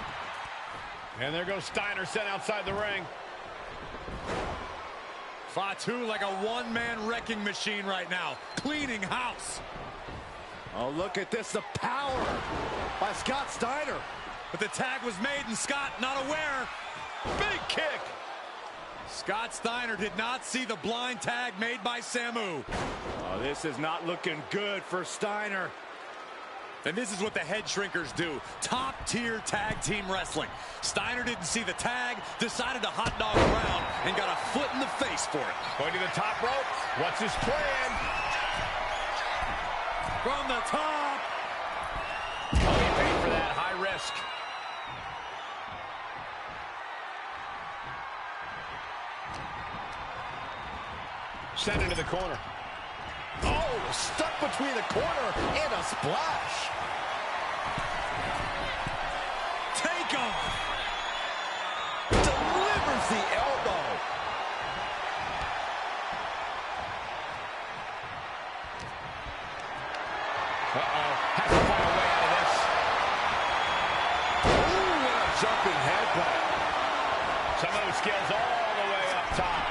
And there goes Steiner sent outside the ring. Fatu like a one-man wrecking machine right now, cleaning house. Oh, look at this, the power by Scott Steiner. But the tag was made and Scott not aware. Big kick. Scott Steiner did not see the blind tag made by Samu. Oh, this is not looking good for Steiner. And this is what the head shrinkers do. Top-tier tag team wrestling. Steiner didn't see the tag, decided to hot dog around, and got a foot in the face for it. Going to the top rope. What's his plan? From the top. Oh, he paid for that. High risk. Sent into the corner. Oh, stuck between the corner and a splash. Take him. Delivers the elbow. Uh-oh. Has to find a way out of this. Ooh, what a jumping headbutt. Samu scales all the way up top.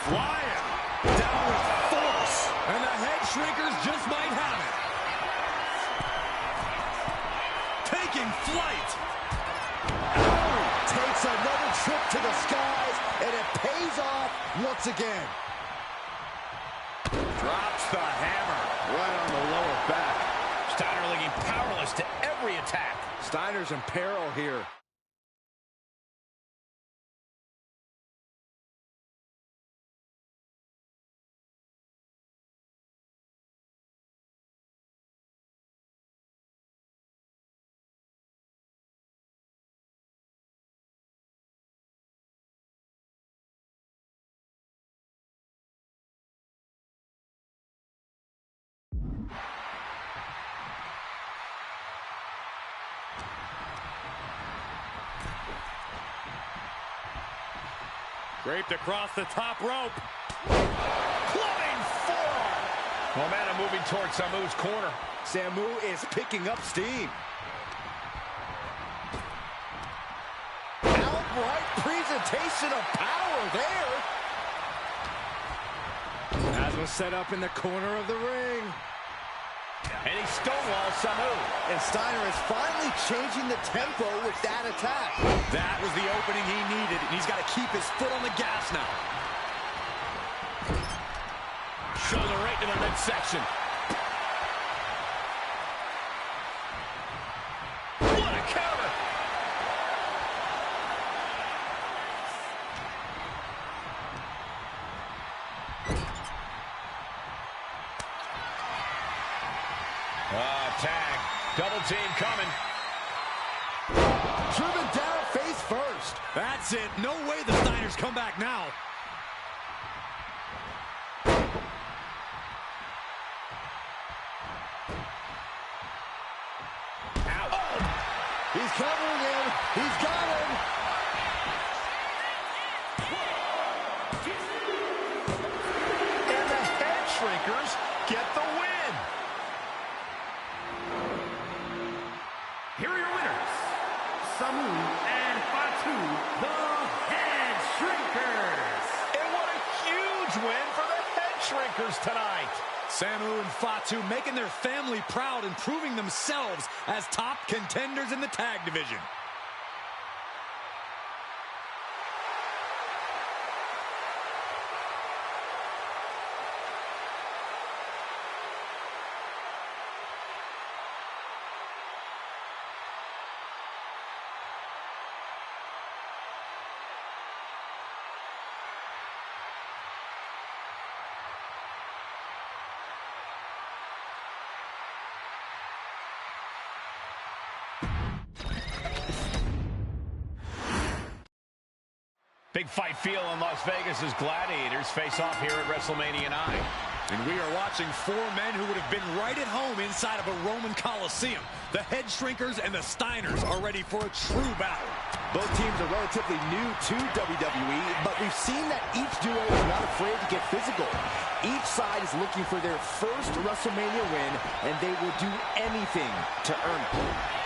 Flying. Down with force. And the head shrinkers just might have it. Taking flight. Oh, takes another trip to the skies, and it pays off once again. Drops the hammer. Right on the lower back. Steiner looking powerless to every attack. Steiner's in peril here. Draped across the top rope. Clubbing forearm. Momentum moving towards Samu's corner. Samu is picking up steam. Outright presentation of power there. As was set up in the corner of the ring. And he stonewalls Samu. And Steiner is finally changing the tempo with that attack. That was the opening he needed, and he's got to keep his foot on the gas now. Shoulder right to the midsection. What a counter! Tag. Double team coming. Driven down face first. That's it. No way the Steiners come back now. Ow. Oh. He's covering him. He's got him. Samu and Fatu, the Head Shrinkers. And what a huge win for the Head Shrinkers tonight. Samu and Fatu making their family proud and proving themselves as top contenders in the tag division. Big fight feel in Las Vegas as Gladiators face off here at WrestleMania 9. And we are watching four men who would have been right at home inside of a Roman Coliseum. The Head Shrinkers and the Steiners are ready for a true battle. Both teams are relatively new to WWE, but we've seen that each duo is not afraid to get physical. Each side is looking for their first WrestleMania win, and they will do anything to earn it.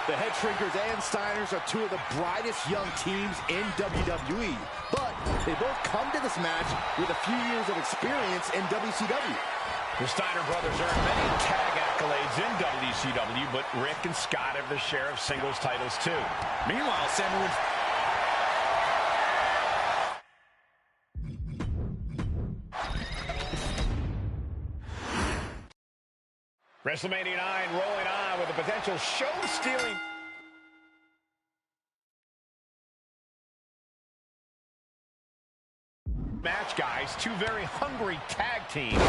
The Head Shrinkers and Steiners are two of the brightest young teams in WWE, but they both come to this match with a few years of experience in WCW. The Steiner brothers earned many tag accolades in WCW, but Rick and Scott have their share of singles titles too. Meanwhile, Samu and WrestleMania 9 rolling on with a potential show-stealing match, guys. Two very hungry tag teams.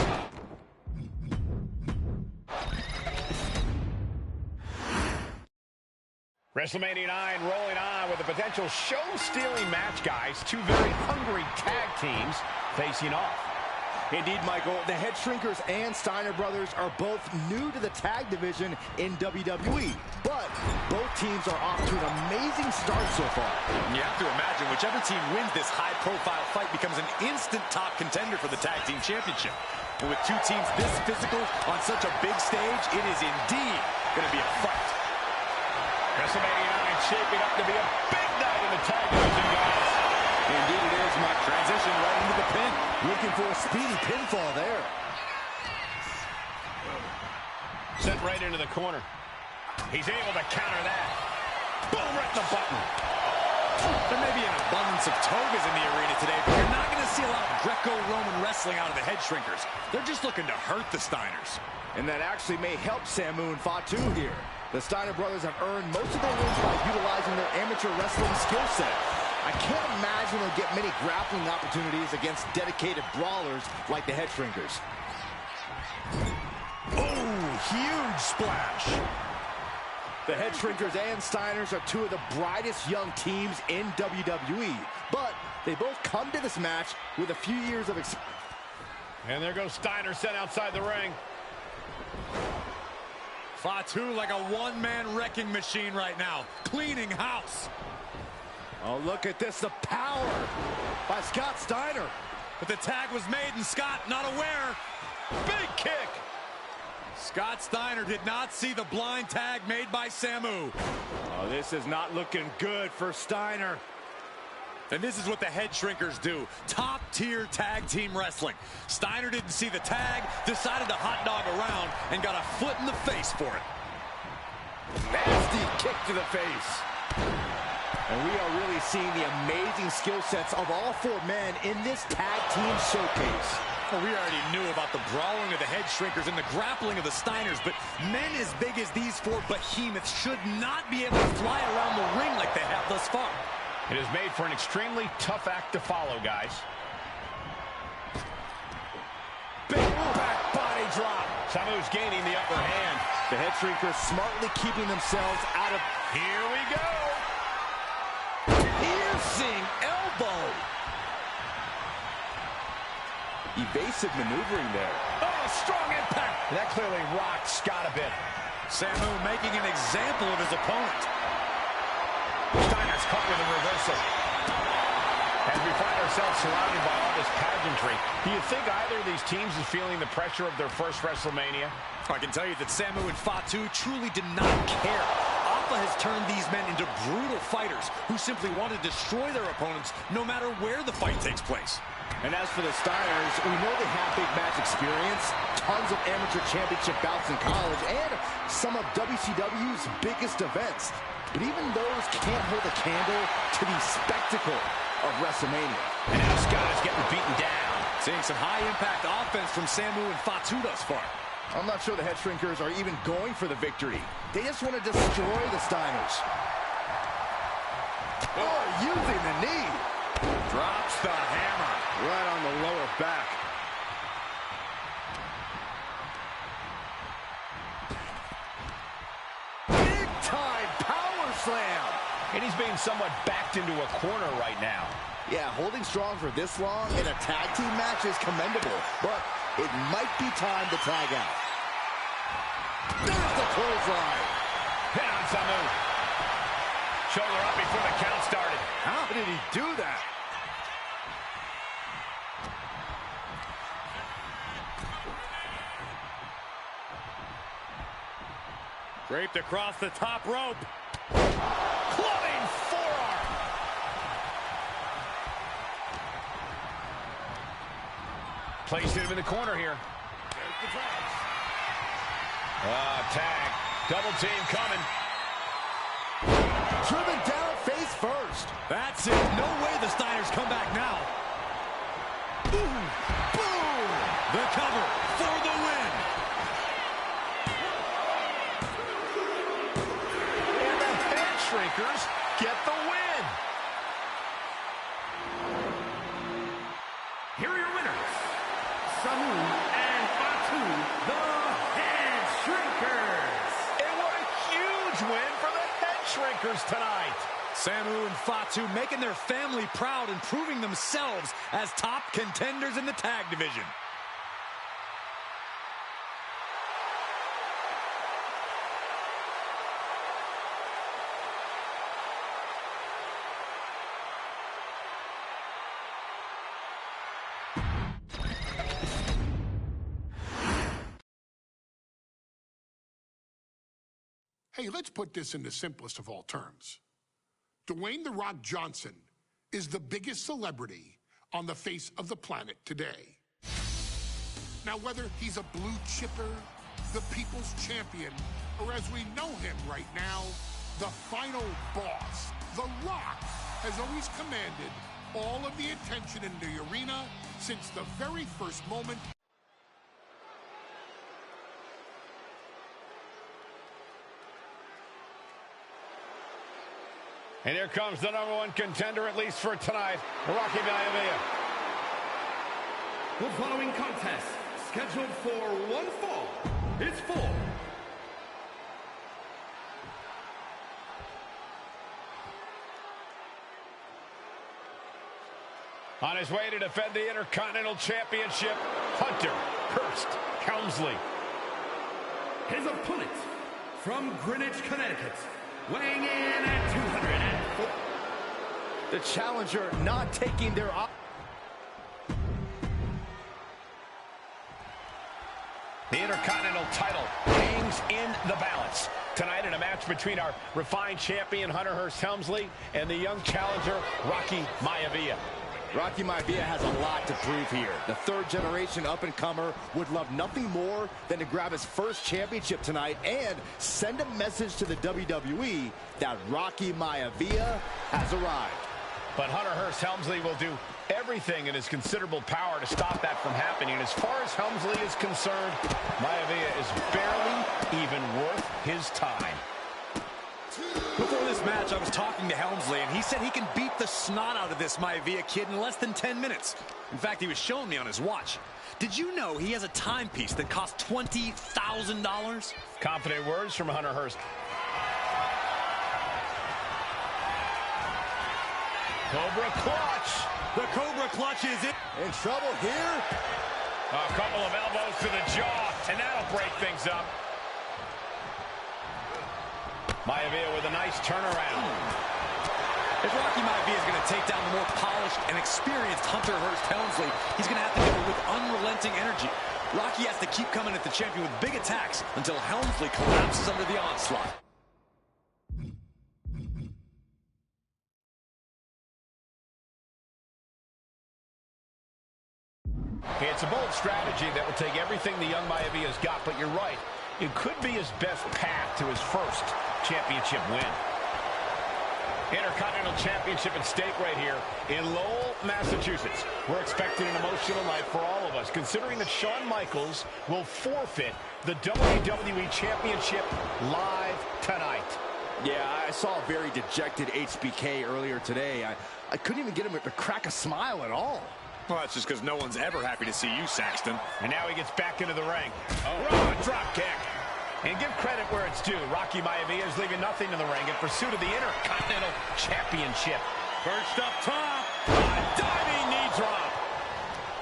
WrestleMania 9 rolling on with a potential show-stealing match, guys. Two very hungry tag teams facing off. Indeed, Michael, the Head Shrinkers and Steiner brothers are both new to the tag division in WWE, but both teams are off to an amazing start so far. You have to imagine whichever team wins this high-profile fight becomes an instant top contender for the tag team championship. And with two teams this physical on such a big stage, it is indeed going to be a fight. WrestleMania 9 shaping up to be a big night in the tag division, guys. Indeed it is, Mike. Transition right into the pin. Looking for a speedy pinfall there. Sent right into the corner. He's able to counter that. Boom, right in the button. There may be an abundance of togas in the arena today, but you're not going to see a lot of Greco-Roman wrestling out of the Head Shrinkers. They're just looking to hurt the Steiners. And that actually may help Samu and Fatu here. The Steiner brothers have earned most of their wins by utilizing their amateur wrestling skill set. I can't imagine they'll get many grappling opportunities against dedicated brawlers like the Head Shrinkers. Oh, huge splash. The Head Shrinkers and Steiners are two of the brightest young teams in WWE, but they both come to this match with a few years of experience. And there goes Steiner sent outside the ring. Fatu like a one-man wrecking machine right now, cleaning house. Oh, look at this, the power by Scott Steiner. But the tag was made and Scott not aware. Big kick. Scott Steiner did not see the blind tag made by Samu. Oh, this is not looking good for Steiner. And this is what the Head Shrinkers do. Top-tier tag team wrestling. Steiner didn't see the tag, decided to hot dog around, and got a foot in the face for it. Nasty kick to the face. And we are really seeing the amazing skill sets of all four men in this tag team showcase. Well, we already knew about the brawling of the Head Shrinkers and the grappling of the Steiners, but men as big as these four behemoths should not be able to fly around the ring like they have thus far. It is made for an extremely tough act to follow, guys. Big back body drop. Samu's gaining the upper hand. The Head Shrinkers smartly keeping themselves out of... Here we go. Piercing elbow. Evasive maneuvering there. Oh, strong impact. That clearly rocked Scott a bit. Samu making an example of his opponent. Steiner's caught with a reversal. As we find ourselves surrounded by all this pageantry, do you think either of these teams is feeling the pressure of their first WrestleMania? I can tell you that Samu and Fatu truly did not care. Alpha has turned these men into brutal fighters who simply want to destroy their opponents no matter where the fight takes place. And as for the Steiners, we know they have big match experience, tons of amateur championship bouts in college, and some of WCW's biggest events. But even those can't hold a candle to the spectacle of WrestleMania. And now Scott is getting beaten down. Seeing some high-impact offense from Samu and Fatu thus far. I'm not sure the Head Shrinkers are even going for the victory. They just want to destroy the Steiners. Oh, using the knee. Drops the hammer. Right on the lower back. Big time power slam. And he's being somewhat backed into a corner right now. Yeah, holding strong for this long in a tag team match is commendable, but it might be time to tag out. There's the clothesline. Hit on Samu. Shoulder up before the count started. How did he do that? Draped across the top rope. Clubbing forearm. Placed him in the corner here. Tag. Double team coming. Driven down face first. That's it. No way the Steiners come back now. Boom. Boom. The cover for the win. And the Head Shrinkers get the win. Here are your winners, Samu and Fatu, the Head Shrinkers. And what a huge win for the Head Shrinkers tonight. Samu and Fatu making their family proud and proving themselves as top contenders in the tag division. Hey, let's put this in the simplest of all terms. Dwayne "The Rock" Johnson is the biggest celebrity on the face of the planet today. Now, whether he's a blue chipper, the people's champion, or as we know him right now, the final boss, The Rock has always commanded all of the attention in the arena since the very first moment. And here comes the #1 contender, at least for tonight, Rocky Maivia. The following contest, scheduled for one fall, is for on his way to defend the Intercontinental Championship, Hunter Hearst Helmsley. His opponent from Greenwich, Connecticut, weighing in at 204. The challenger not taking their The Intercontinental title hangs in the balance. Tonight in a match between our refined champion, Hunter Hearst Helmsley, and the young challenger, Rocky Maivia. Rocky Maivia has a lot to prove here. The third-generation up-and-comer would love nothing more than to grab his first championship tonight and send a message to the WWE that Rocky Maivia has arrived. But Hunter Hearst Helmsley will do everything in his considerable power to stop that from happening. As far as Helmsley is concerned, Maivia is barely even worth his time. Before this match, I was talking to Helmsley, and he said he can beat the snot out of this Maivia kid in less than 10 minutes. In fact, he was showing me on his watch. Did you know he has a timepiece that costs $20,000? Confident words from Hunter Hearst. Cobra Clutch. The Cobra Clutch is in trouble here. A couple of elbows to the jaw, and that'll break things up. Maivia with a nice turnaround. If Rocky Maivia is going to take down the more polished and experienced Hunter Hearst Helmsley, he's going to have to do it with unrelenting energy. Rocky has to keep coming at the champion with big attacks until Helmsley collapses under the onslaught. It's a bold strategy that will take everything the young Maiavia's got, but you're right. It could be his best path to his first championship win. Intercontinental Championship at stake right here in Lowell, Massachusetts. We're expecting an emotional night for all of us, considering that Shawn Michaels will forfeit the WWE Championship live tonight. Yeah, I saw a very dejected HBK earlier today. I couldn't even get him to crack a smile at all. Well, that's just because no one's ever happy to see you, Saxton. And now he gets back into the ring. Oh, drop kick. And give credit where it's due. Rocky Maivia is leaving nothing in the ring in pursuit of the Intercontinental Championship. First up top, a diving knee drop.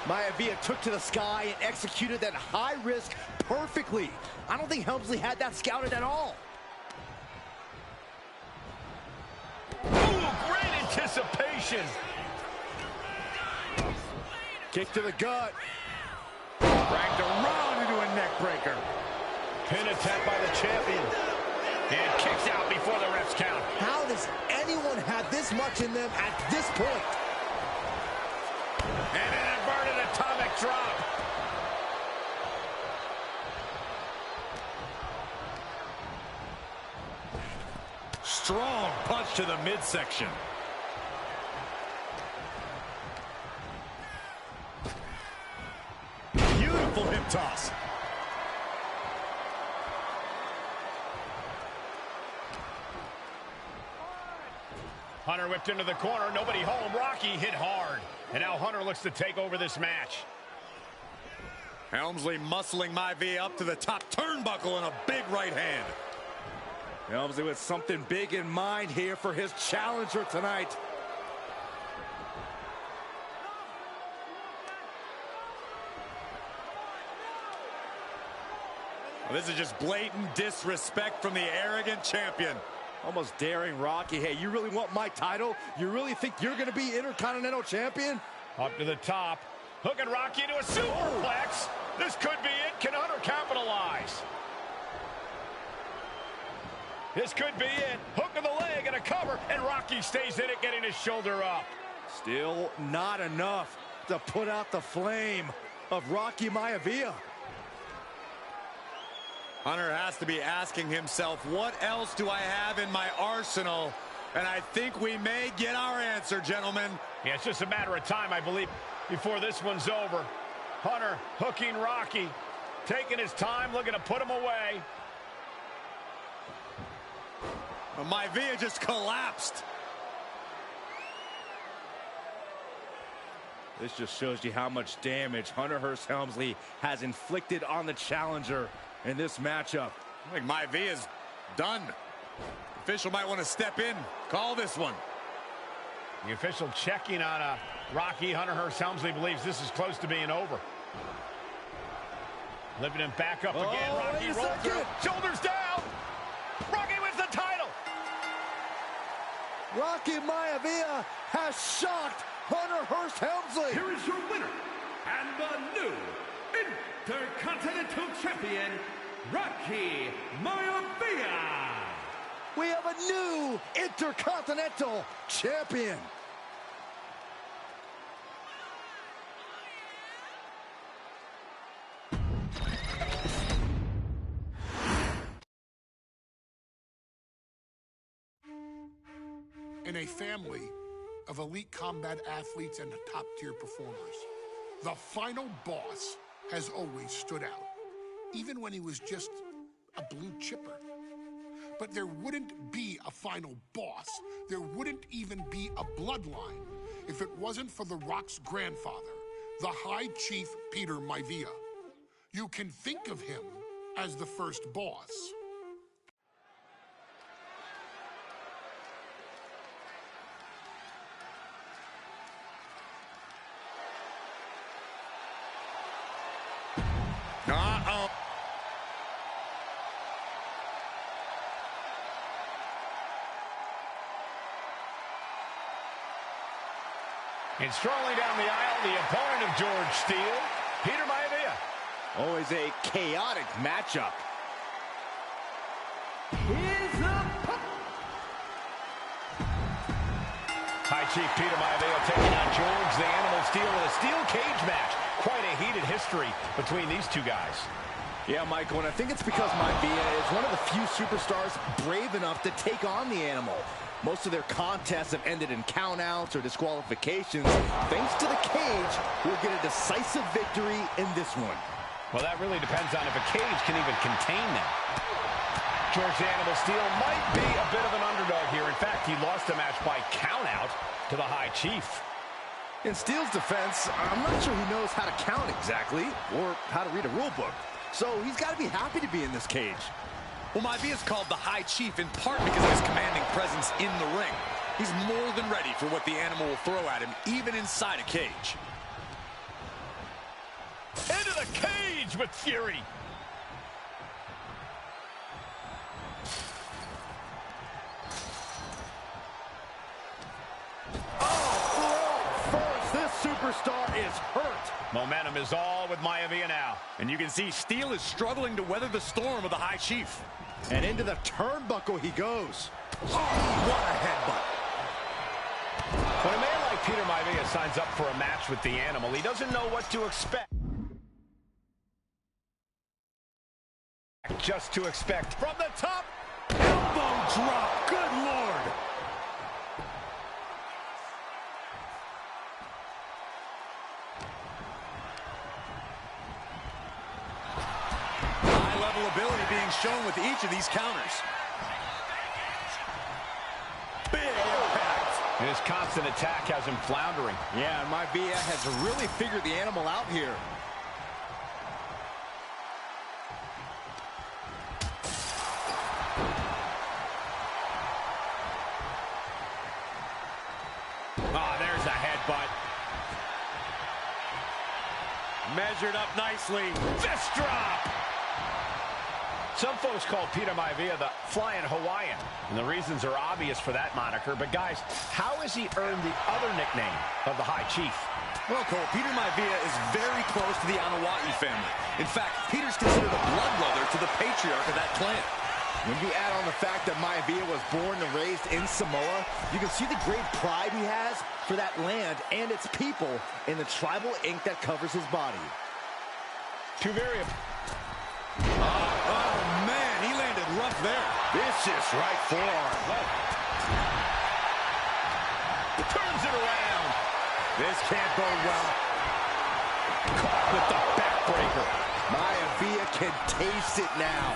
Maivia took to the sky and executed that high risk perfectly. I don't think Helmsley had that scouted at all. Ooh, great anticipation. Kick to the gut. Dragged around into a neck breaker. Pin attempt by the champion. And kicks out before the refs count. How does anyone have this much in them at this point? And an inverted atomic drop. Strong punch to the midsection. Beautiful hip toss. Hunter whipped into the corner. Nobody home. Rocky hit hard. And now Hunter looks to take over this match. Helmsley muscling Maivia up to the top turnbuckle in a big right hand. Helmsley with something big in mind here for his challenger tonight. Well, this is just blatant disrespect from the arrogant champion. Almost daring Rocky. Hey, you really want my title? You really think you're going to be Intercontinental Champion? Up to the top. Hooking Rocky into a superplex. This could be it. Can Hunter capitalize? This could be it. Hook of the leg and a cover. And Rocky stays in it, getting his shoulder up. Still not enough to put out the flame of Rocky Maivia. Hunter has to be asking himself, what else do I have in my arsenal? And I think we may get our answer, gentlemen. Yeah, it's just a matter of time, I believe, before this one's over. Hunter hooking Rocky, taking his time, looking to put him away. Well, Maivia just collapsed. This just shows you how much damage Hunter Hearst Helmsley has inflicted on the challenger in this matchup. I think Maivia's done. The official might want to step in, call this one. The official checking on Rocky. Hunter Hearst Helmsley believes this is close to being over. Lifting him back up again. Rocky rolls through. Shoulders down. Rocky wins the title. Rocky Maivia has shocked Hunter Hearst Helmsley. Here is your winner and the new Intercontinental Champion, Rocky Maivia. We have a new Intercontinental Champion. In a family of elite combat athletes and top-tier performers, the final boss has always stood out, even when he was just a blue chipper. But there wouldn't be a final boss. There wouldn't even be a bloodline if it wasn't for The Rock's grandfather, the High Chief Peter Maivia. You can think of him as the first boss. Uh-oh. And strolling down the aisle, the opponent of George Steele, Peter Maivia. Always a chaotic matchup. High Chief Peter Maivia taking on George the Animal Steele in a steel cage match. Quite a heated history between these two guys. Yeah, Michael, and I think it's because Maivia is one of the few superstars brave enough to take on the animal. Most of their contests have ended in countouts or disqualifications. Thanks to the cage, we'll get a decisive victory in this one. Well, that really depends on if a cage can even contain them. George the Animal Steel might be a bit of an underdog here. In fact, he lost the match by countout to the High Chief. In Steel's defense, I'm not sure he knows how to count exactly or how to read a rule book. So he's got to be happy to be in this cage. Well, Maivia is called the High Chief in part because of his commanding presence in the ring. He's more than ready for what the animal will throw at him, even inside a cage. Into the cage with fury. Superstar is hurt. Momentum is all with Maivia now. And you can see Steel is struggling to weather the storm of the High Chief. And into the turnbuckle he goes. Oh, what a headbutt. When a man like Peter Maivia signs up for a match with the animal, he doesn't know what to expect. Just to expect. From the top, elbow drop. Good Lord. Ability being shown with each of these counters. Big impact. His constant attack has him floundering. Yeah, and Maivia has really figured the animal out here. Oh, there's a headbutt. Measured up nicely. Fist drop. Some folks call Peter Maivia the Flying Hawaiian, and the reasons are obvious for that moniker. But guys, how has he earned the other nickname of the High Chief? Well, Cole, Peter Maivia is very close to the Anawai family. In fact, Peter's considered a blood brother to the patriarch of that clan. When you add on the fact that Maivia was born and raised in Samoa, you can see the great pride he has for that land and its people in the tribal ink that covers his body. Two very... Oh, man, he landed rough there. Vicious right forearm. Turns it around. This can't bode well. Caught with the backbreaker. Maivia can taste it now.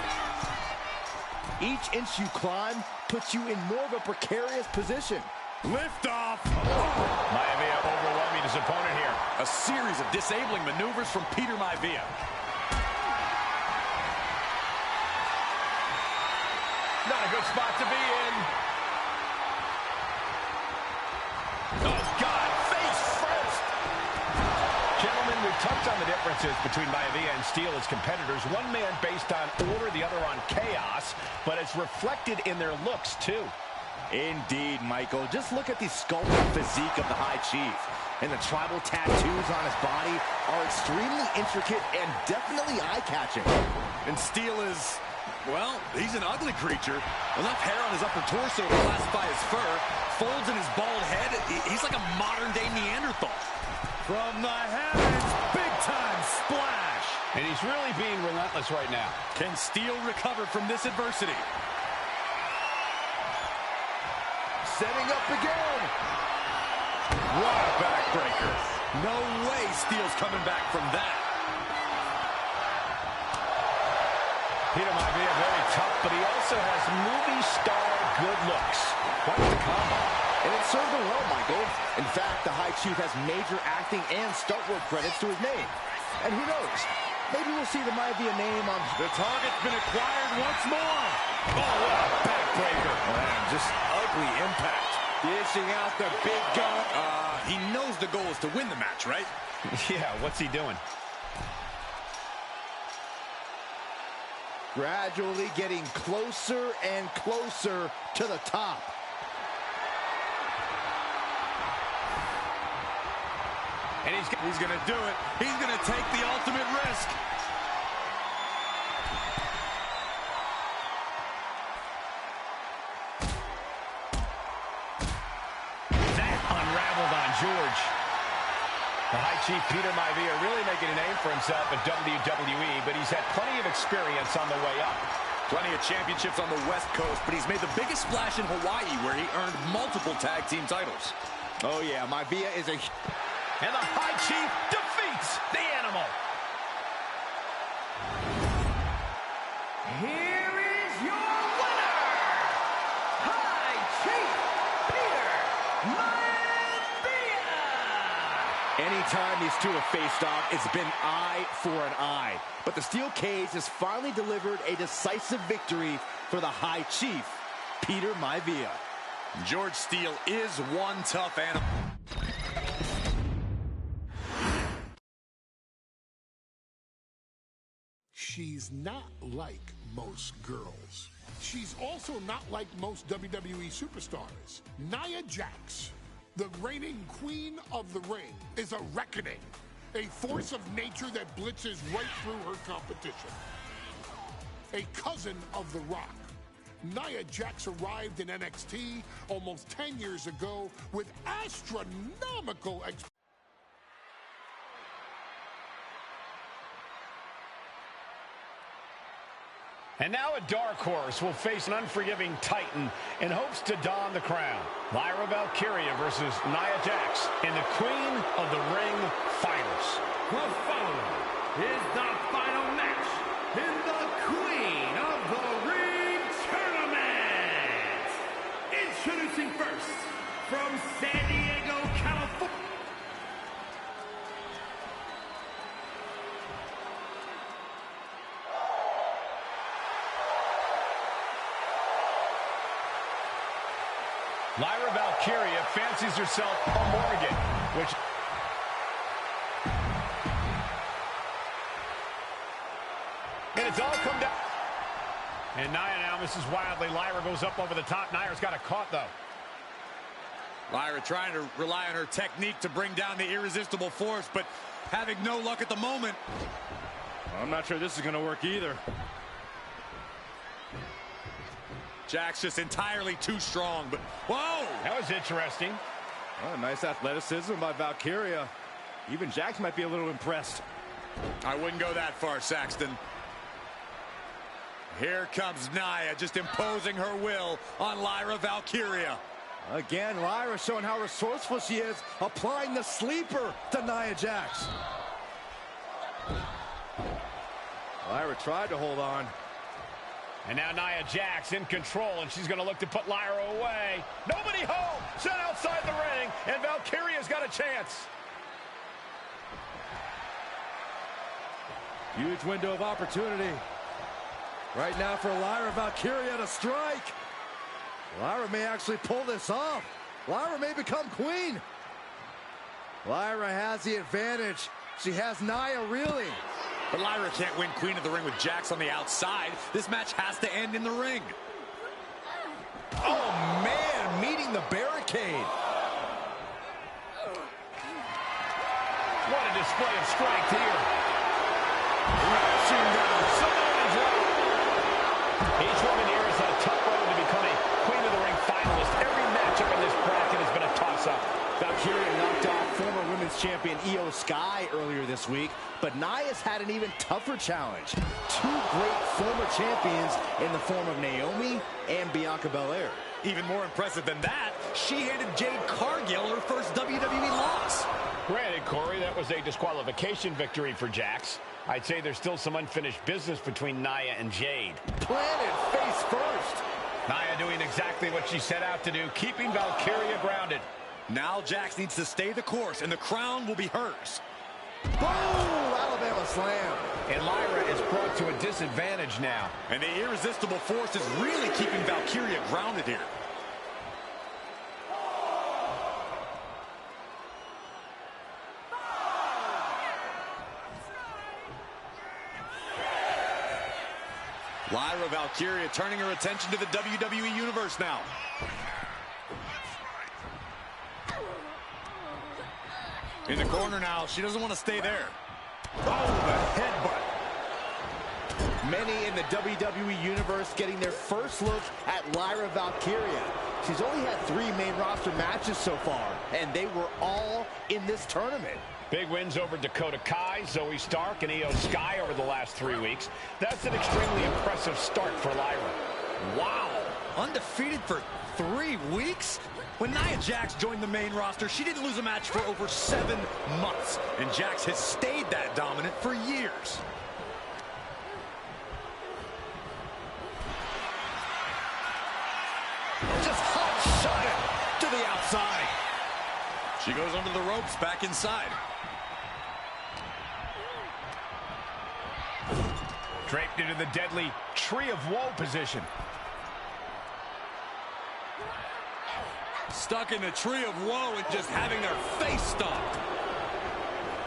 Each inch you climb puts you in more of a precarious position. Lift off. Maivia overwhelming his opponent here. A series of disabling maneuvers from Peter Maivia. Not a good spot to be in. Oh, God, face first. Gentlemen, we've touched on the differences between Maivia and Steel as competitors. One man based on order, the other on chaos, but it's reflected in their looks, too. Indeed, Michael. Just look at the sculpted physique of the High Chief. And the tribal tattoos on his body are extremely intricate and definitely eye-catching. And Steel is... well, he's an ugly creature. Enough hair on his upper torso to classify as fur. Folds in his bald head. He's like a modern-day Neanderthal. From the heavens, big-time splash. And he's really being relentless right now. Can Steel recover from this adversity? Setting up again. What a backbreaker. No way Steel's coming back from that. Peter Maivia very tough, but he also has movie star good looks. Quite the combo. And it served him well, Michael. In fact, the High Chief has major acting and stunt work credits to his name. And who knows? Maybe we'll see the Maivia name on... The target's been acquired once more. Oh, what a backbreaker. Man, just ugly impact. Dishing out the big gun. He knows the goal is to win the match, right? Yeah, what's he doing? Gradually getting closer and closer to the top. And he's going to do it. He's going to take the ultimate risk. That unraveled on George. The High Chief Peter Maivia really making a name for himself at WWE, but he's had plenty of experience on the way up. Plenty of championships on the West Coast, but he's made the biggest splash in Hawaii, where he earned multiple tag team titles. Oh, yeah, Maivia is a... And the High Chief defeats the Animal. Here is your winner, High Chief Peter Maivia. Anytime these two have faced off, it's been eye for an eye. But the steel cage has finally delivered a decisive victory for the High Chief, Peter Maivia. George Steele is one tough animal. She's not like most girls. She's also not like most WWE superstars. Nia Jax, the reigning queen of the ring, is a reckoning, a force of nature that blitzes right through her competition. A cousin of The Rock, Nia Jax arrived in NXT almost 10 years ago with astronomical And now a dark horse will face an unforgiving titan in hopes to don the crown. Lyra Valkyria versus Nia Jax in the Queen of the Ring Finals. The following is the final match in the Queen of the Ring Tournament. Introducing first, from San Diego, California. Lyra Valkyria fancies herself a Morgan, which... And it's all come down. And Nia now misses wildly. Lyra goes up over the top. Nia's got a caught, though. Lyra trying to rely on her technique to bring down the irresistible force, but having no luck at the moment. I'm not sure this is going to work either. Jax just entirely too strong, but whoa! That was interesting. Oh, nice athleticism by Valkyria. Even Jax might be a little impressed. I wouldn't go that far, Saxton. Here comes Nia, just imposing her will on Lyra Valkyria. Again, Lyra showing how resourceful she is, applying the sleeper to Nia Jax. Lyra tried to hold on. And now Nia Jax in control, and she's going to look to put Lyra away. Nobody home! Set outside the ring, and Valkyria's got a chance. Huge window of opportunity. Right now for Lyra Valkyria to strike. Lyra may actually pull this off. Lyra may become queen. Lyra has the advantage. She has Nia reeling. But Lyra can't win Queen of the Ring with Jax on the outside. This match has to end in the ring. Oh, man, meeting the barricade. What a display of strength here. Rushing down. Each woman here has had a tough road to become a Queen of the Ring finalist. Every matchup in this bracket has been a toss-up. Valkyria knocked off former women's champion Io Sky earlier this week, but Nia's had an even tougher challenge. Two great former champions in the form of Naomi and Bianca Belair. Even more impressive than that, she handed Jade Cargill her first WWE loss. Granted, Corey, that was a disqualification victory for Jax. I'd say there's still some unfinished business between Nia and Jade. Planted face first. Nia doing exactly what she set out to do, keeping Valkyria grounded. Now Jax needs to stay the course, and the crown will be hers. Boom! Alabama slam. And Lyra is brought to a disadvantage now. And the irresistible force is really keeping Valkyria grounded here. Lyra Valkyria turning her attention to the WWE Universe now. In the corner now, she doesn't want to stay there. Oh, the headbutt. Many in the WWE Universe getting their first look at Lyra Valkyria. She's only had 3 main roster matches so far, and they were all in this tournament. Big wins over Dakota Kai, Zoe Stark, and Io Sky over the last 3 weeks. That's an extremely impressive start for Lyra. Wow, undefeated for 3 weeks? When Nia Jax joined the main roster, she didn't lose a match for over 7 months. And Jax has stayed that dominant for years. Just hot-shot it to the outside. She goes under the ropes, back inside. Draped into the deadly Tree of Woe position. Stuck in the Tree of Woe and just having their face stomped.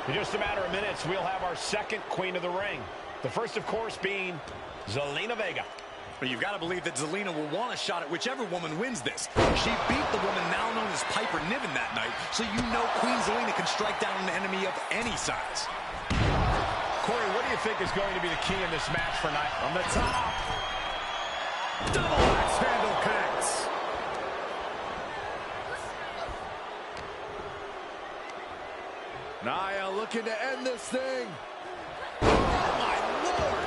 In just a matter of minutes, we'll have our second Queen of the Ring. The first, of course, being Zelina Vega. But you've got to believe that Zelina will want a shot at whichever woman wins this. She beat the woman now known as Piper Niven that night, so you know Queen Zelina can strike down an enemy of any size. Corey, what do you think is going to be the key in this match for Nia? On the top. Double axe handle connects. Nia looking to end this thing. Oh, my Lord.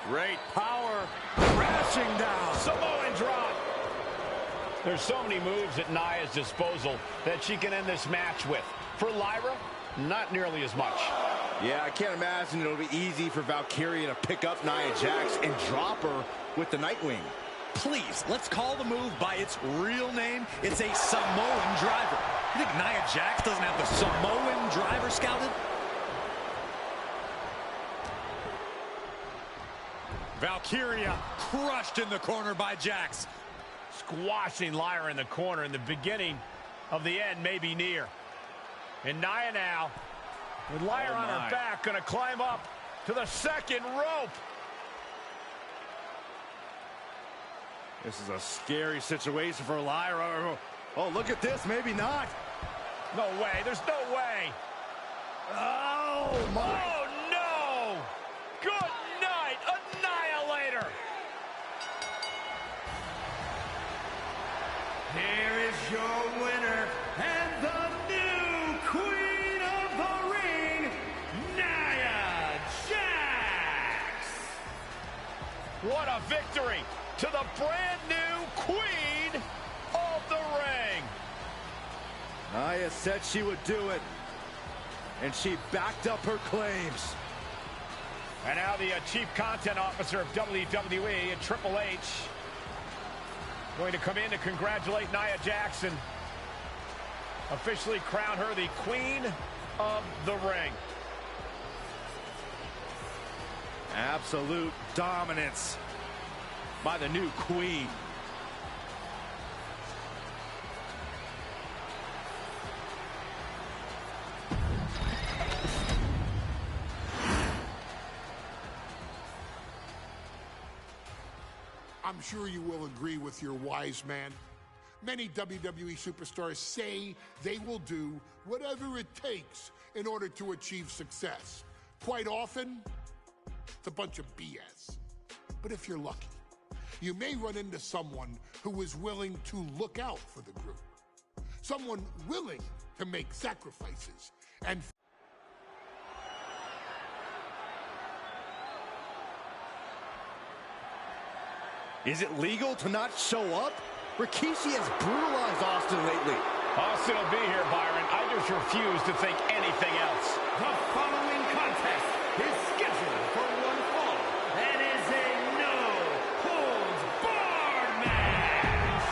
Great power. Crashing down. Samoan drop. There's so many moves at Nia's disposal that she can end this match with. For Lyra, not nearly as much. Yeah, I can't imagine it'll be easy for Valkyria to pick up Nia Jax and drop her with the Nightwing. Please, let's call the move by its real name. It's a Samoan driver. You think Nia Jax doesn't have the Samoan driver scouted? Valkyria crushed in the corner by Jax. Squashing Lyra in the corner, and the beginning of the end may be near. And Nia now, with Lyra on her back, going to climb up to the second rope. This is a scary situation for Lyra. Oh, look at this. Maybe not. No way. There's no way. Oh, my. Oh, no. Good night, Annihilator. Here is your winner and the new Queen of the Ring, Nia Jax. What a victory to the brand new Queen of the Ring. Nia said she would do it, and she backed up her claims. And now the Chief Content Officer of WWE and Triple H going to come in to congratulate Nia Jax, officially crown her the Queen of the Ring. Absolute dominance by the new Queen. I'm sure you will agree with your wise man. Many WWE superstars say they will do whatever it takes in order to achieve success. Quite often, it's a bunch of BS. But if you're lucky, you may run into someone who is willing to look out for the group. Someone willing to make sacrifices and Is it legal to not show up? Rikishi has brutalized Austin lately. Austin will be here, Byron. I just refuse to think anything else. The following contest is scheduled for one fall and is a no-holds-barred match.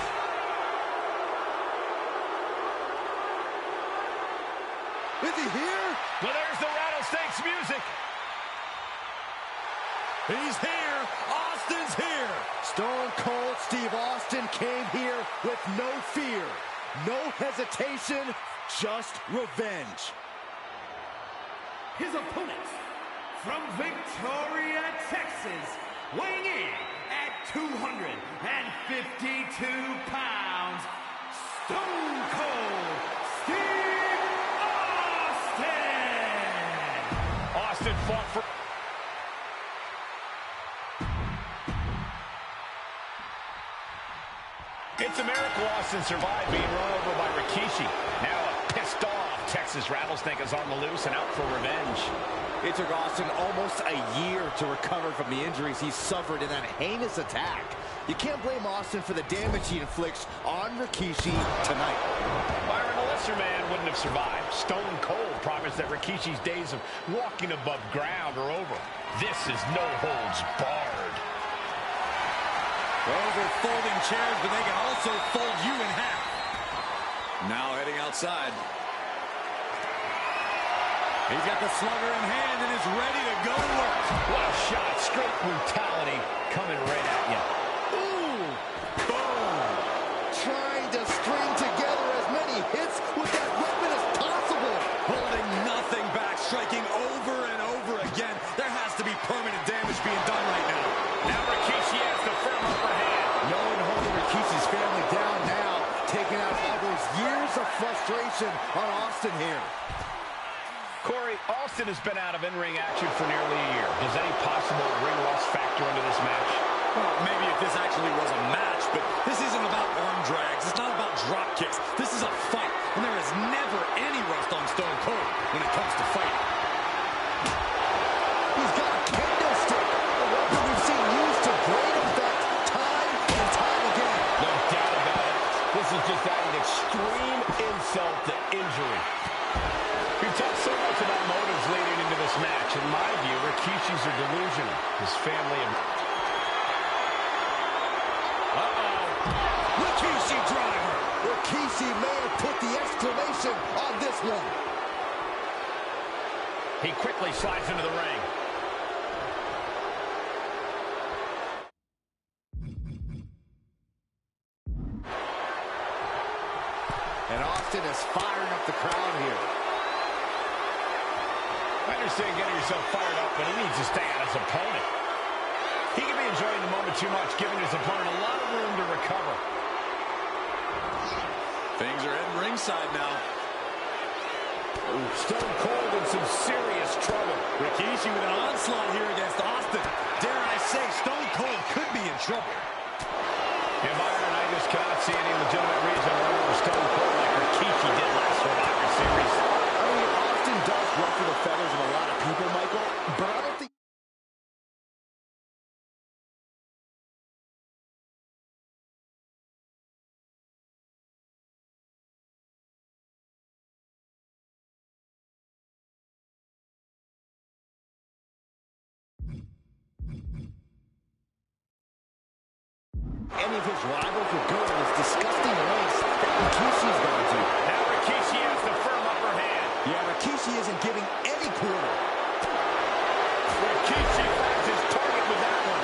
Is he here? Well, there's the Rattlesnakes music. He's here. Austin's here. Stone Cold Steve Austin came here with no fear, no hesitation, just revenge. His opponent, from Victoria, Texas, weighing in at 252 pounds, Stone Cold Steve Austin. Austin fought for... It's a miracle Austin survived being run over by Rikishi. Now a pissed off Texas Rattlesnake is on the loose and out for revenge. It took Austin almost a year to recover from the injuries he suffered in that heinous attack. You can't blame Austin for the damage he inflicts on Rikishi tonight. Byron, a lesser man wouldn't have survived. Stone Cold promised that Rikishi's days of walking above ground are over. This is no holds barred. Those are folding chairs, but they can also fold you in half. Now heading outside. He's got the slugger in hand and is ready to go to work. What a shot. Straight brutality coming right at you. Ooh! Boom! Trying to string together as many hits with that weapon as possible. Holding nothing back, striking over and over again. There has to be permanent damage being done right now. Now Rikishi has the firm upper hand. No one holding Rikishi's family down now, taking out all those years of frustration on Austin here. Corey, Austin has been out of in-ring action for nearly a year. Does any possible ring rust factor into this match? Well, maybe if this actually was a match, but this isn't about arm drags. It's not about drop kicks. This is a fight, and there is never any rust on Stone Cold when it comes to fighting. He's got a kendo stick, a weapon we've seen used to great effect time and time again. No doubt about it. This is just adding extreme insult to injury. We've talked so much about motives leading into this match. In my view, Rikishi's are delusional. His family and... Rikishi driver. Rikishi may have put the exclamation on this one. He quickly slides into the ring. And Austin is firing up the crowd here. I understand getting yourself fired up, but he needs to stay on his opponent. He can be enjoying the moment too much, giving his opponent a lot of room to recover. Things are heading ringside now. Ooh, Stone Cold in some serious trouble. Rikishi with an onslaught here against Austin. Dare I say, Stone Cold could be in trouble. And Byron, I just cannot see any legitimate reason to run over Stone Cold like Rikishi did last Survivor Series. I mean, Austin does ruffle the feathers of a lot of people, Michael, but I don't think... any of his rivals would go to this disgusting lengths that Rikishi's gone to. Now Rikishi has the firm upper hand. Yeah, Rikishi isn't giving any quarter. Rikishi finds his target with that one.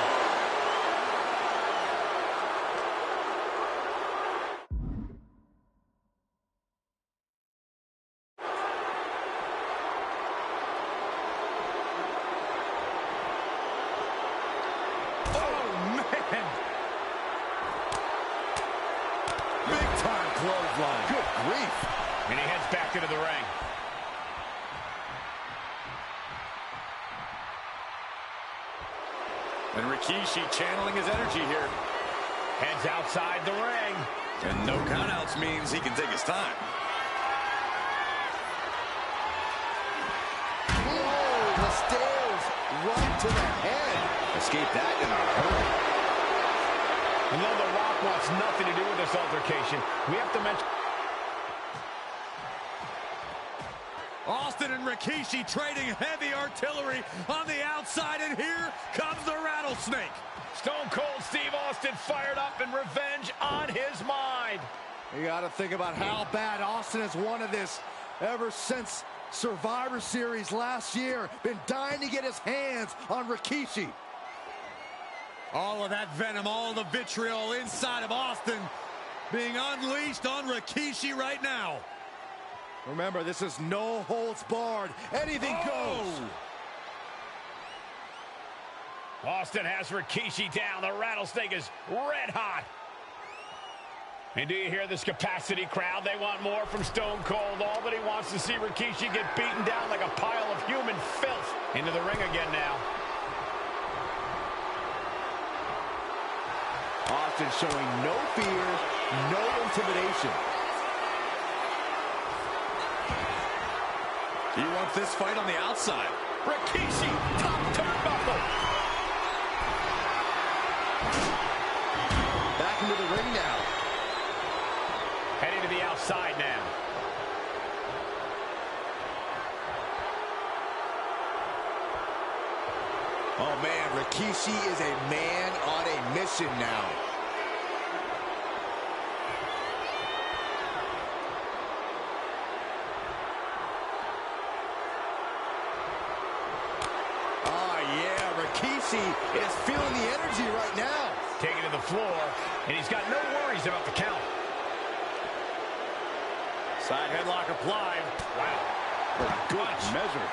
Clothesline. Good grief. And he heads back into the ring. And Rikishi channeling his energy here. Heads outside the ring. And no countouts means he can take his time. Whoa, the stairs right to the head. Escape that in a hurry. And though The Rock wants nothing to do with this altercation, we have to mention... Austin and Rikishi trading heavy artillery on the outside, and here comes the Rattlesnake. Stone Cold Steve Austin fired up and revenge on his mind. You got to think about how bad Austin has wanted this ever since Survivor Series last year. Been dying to get his hands on Rikishi. All of that venom, all the vitriol inside of Austin being unleashed on Rikishi right now. Remember, this is no holds barred. Anything goes. Austin has Rikishi down. The Rattlesnake is red hot. And do you hear this capacity crowd? They want more from Stone Cold. All that he wants to see Rikishi get beaten down like a pile of human filth. Into the ring again now. Austin showing no fear, no intimidation. He wants this fight on the outside. Rikishi, top turnbuckle. Back into the ring now. Heading to the outside now. Oh, man, Rikishi is a man on a mission now. Oh, yeah, Rikishi is feeling the energy right now. Taking to the floor, and he's got no worries about the count. Side headlock applied. Wow. Good measure.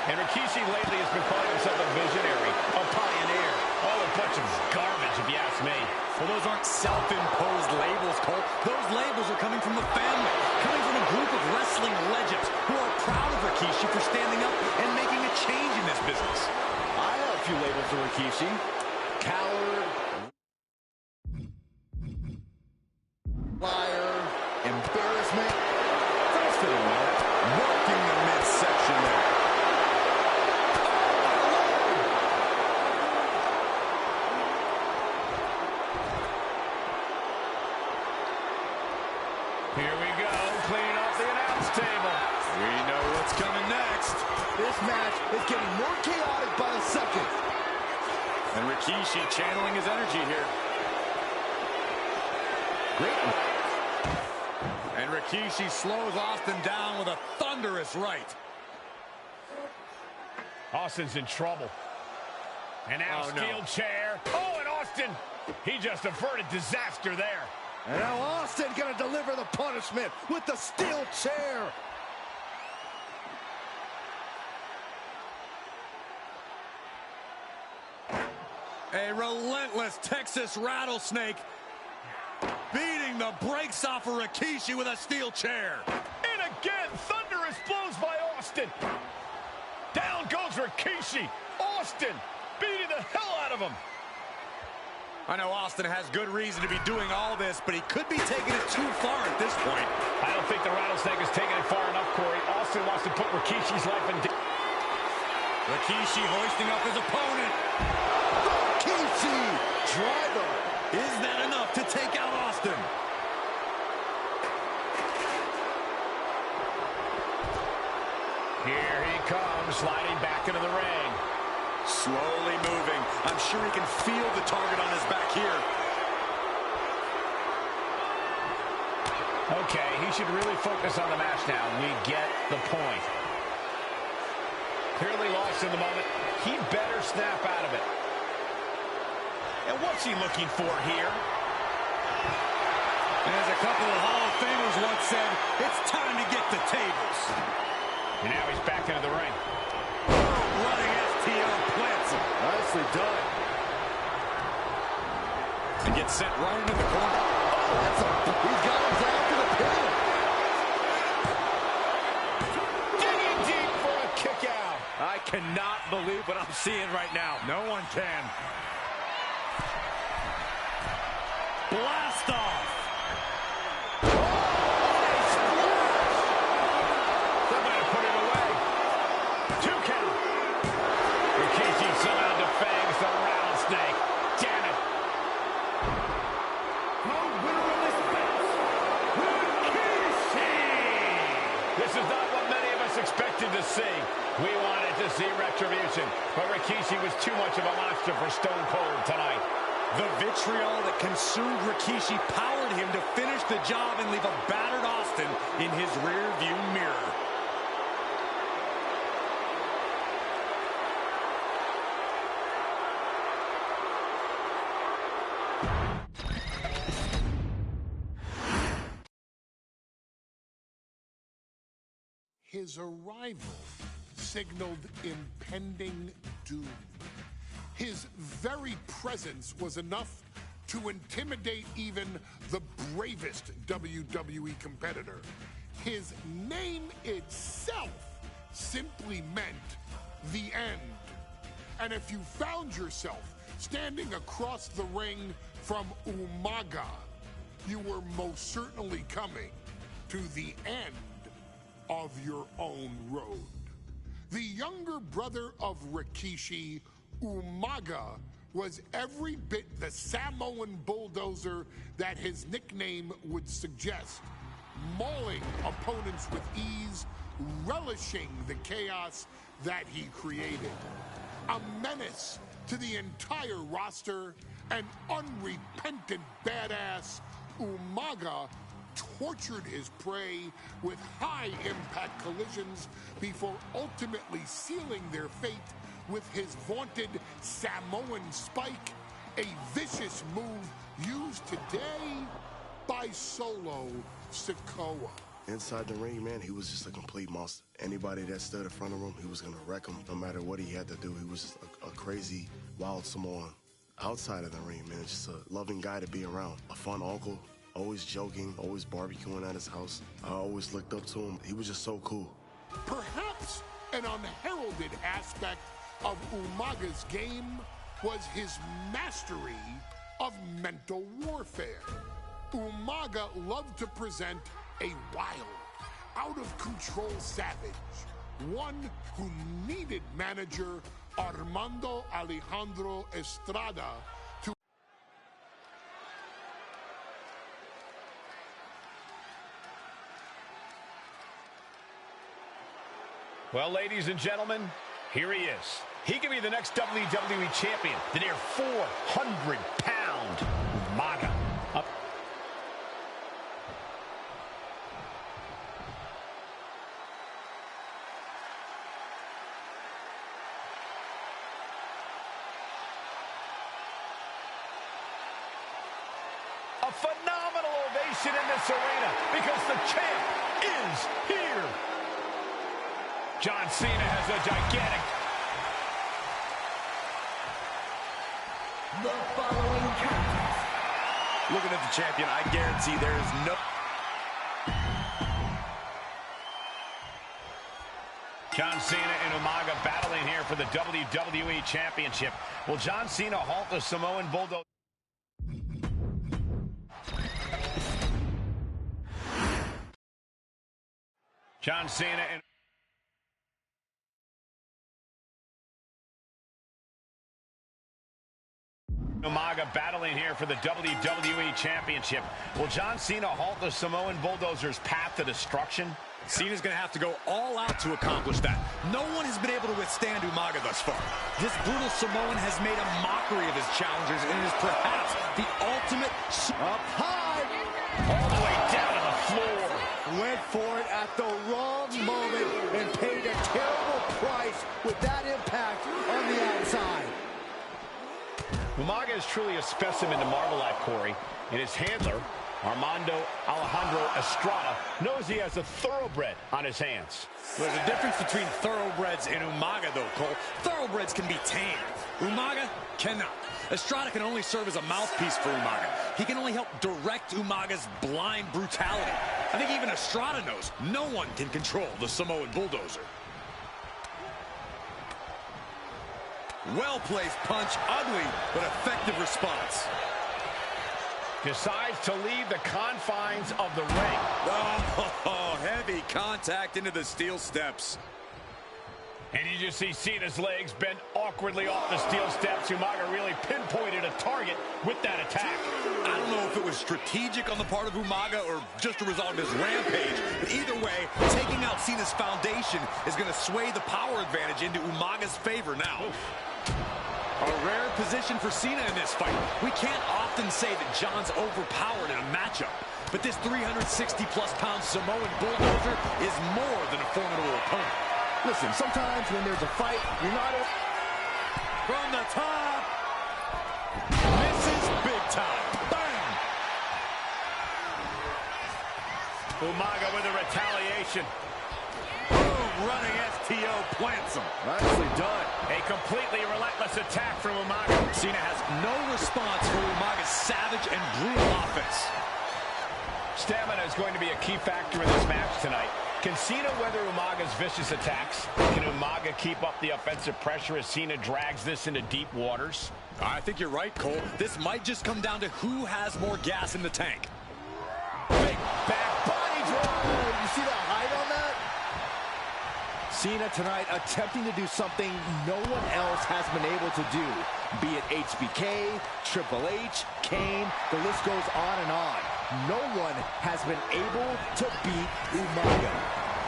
And Rikishi lately has been calling himself a visionary, a pioneer. All a bunch of garbage, if you ask me. Well, those aren't self-imposed labels, Cole. Those labels are coming from the family, coming from a group of wrestling legends who are proud of Rikishi for standing up and making a change in this business. I have a few labels for Rikishi. Coward, liar, embarrassment. First to the mark, working the midsection there. Here we go, cleaning off the announce table. We know what's coming next. This match is getting more chaotic by the second. And Rikishi channeling his energy here. Great. And Rikishi slows Austin down with a thunderous right. Austin's in trouble. And now steel chair. Oh, and Austin, he just averted disaster there. And now Austin gonna deliver the punishment with the steel chair. A relentless Texas rattlesnake beating the brakes off of Rikishi with a steel chair. And again, thunderous blows by Austin. Down goes Rikishi. Austin beating the hell out of him. I know Austin has good reason to be doing all this, but he could be taking it too far at this point. I don't think the rattlesnake is taking it far enough, Corey. Austin wants to put Rikishi's life in danger. Rikishi hoisting up his opponent. Rikishi driver. Is that enough to take out Austin? Here he comes, sliding back into the ring. Slowly moving. I'm sure he can feel the target on his back here. Okay, he should really focus on the match now. We get the point. Clearly lost in the moment. He better snap out of it. And what's he looking for here? And as a couple of Hall of Famers once said, it's time to get the tables. And now he's back into the ring. Running STO plants him. Nicely done. And gets sent right into the corner. He's got him down to the pin. Digging deep for a kick out. I cannot believe what I'm seeing right now. No one can. Blast off. Somebody put it away. 2 count. Rikishi somehow defangs the rattlesnake. Damn it. This is not what many of us expected to see. We wanted to see retribution, but Rikishi was too much of a monster for Stone Cold tonight. The vitriol that consumed Rikishi powered him to finish the job and leave a battered Austin in his rear-view mirror. His arrival signaled impending doom. His very presence was enough to intimidate even the bravest WWE competitor. His name itself simply meant the end. And if you found yourself standing across the ring from Umaga, you were most certainly coming to the end of your own road. The younger brother of Rikishi, Umaga, was every bit the Samoan bulldozer that his nickname would suggest, mauling opponents with ease, relishing the chaos that he created. A menace to the entire roster, an unrepentant badass, Umaga tortured his prey with high-impact collisions before ultimately sealing their fate with his vaunted Samoan spike, a vicious move used today by Solo Sikoa. Inside the ring, man, he was just a complete monster. Anybody that stood in front of him, he was going to wreck him no matter what he had to do. He was just a crazy, wild Samoan. Outside of the ring, man, just a loving guy to be around. A fun uncle, always joking, always barbecuing at his house. I always looked up to him. He was just so cool. Perhaps an unheralded aspect of Umaga's game was his mastery of mental warfare. Umaga loved to present a wild, out-of-control savage, one who needed manager Armando Alejandro Estrada to... Well, ladies and gentlemen, here he is. He can be the next WWE champion, the near 400-pound Umaga. Up. A phenomenal ovation in this arena because the champ is here. John Cena has a gigantic... The following contest. Looking at the champion, I guarantee there is no... John Cena and Umaga battling here for the WWE Championship. Will John Cena halt the Samoan Bulldozer? John Cena and... Umaga battling here for the WWE Championship. Will John Cena halt the Samoan Bulldozer's path to destruction? Cena's going to have to go all out to accomplish that. No one has been able to withstand Umaga thus far. This brutal Samoan has made a mockery of his challengers and is perhaps the ultimate... Up high! All the way down to the floor. Went for it at the wrong moment and paid a terrible price with that impact on the outside. Umaga is truly a specimen to marvel at, Corey, and his handler, Armando Alejandro Estrada, knows he has a thoroughbred on his hands. There's a difference between thoroughbreds and Umaga, though, Cole. Thoroughbreds can be tamed. Umaga cannot. Estrada can only serve as a mouthpiece for Umaga. He can only help direct Umaga's blind brutality. I think even Estrada knows no one can control the Samoan Bulldozer. Well-placed punch, ugly but effective response. Decides to leave the confines of the ring. Oh, heavy contact into the steel steps. And you just see Cena's legs bend awkwardly off the steel steps. Umaga really pinpointed a target with that attack. I don't know if it was strategic on the part of Umaga or just a result of his rampage. But either way, taking out Cena's foundation is going to sway the power advantage into Umaga's favor now. A rare position for Cena in this fight. We can't often say that John's overpowered in a matchup, but this 360-plus pound Samoan Bulldozer is more than a formidable opponent. Listen, sometimes when there's a fight, you're not... From the top. Misses big time. Bang! Umaga with a retaliation. Running STO plants him. Nicely done. A completely relentless attack from Umaga. Cena has no response for Umaga's savage and brutal offense. Stamina is going to be a key factor in this match tonight. Can Cena weather Umaga's vicious attacks? Can Umaga keep up the offensive pressure as Cena drags this into deep waters? I think you're right, Cole. This might just come down to who has more gas in the tank. see the height on that? Cena tonight attempting to do something no one else has been able to do. Be it HBK, Triple H, Kane, the list goes on and on. No one has been able to beat Umaga.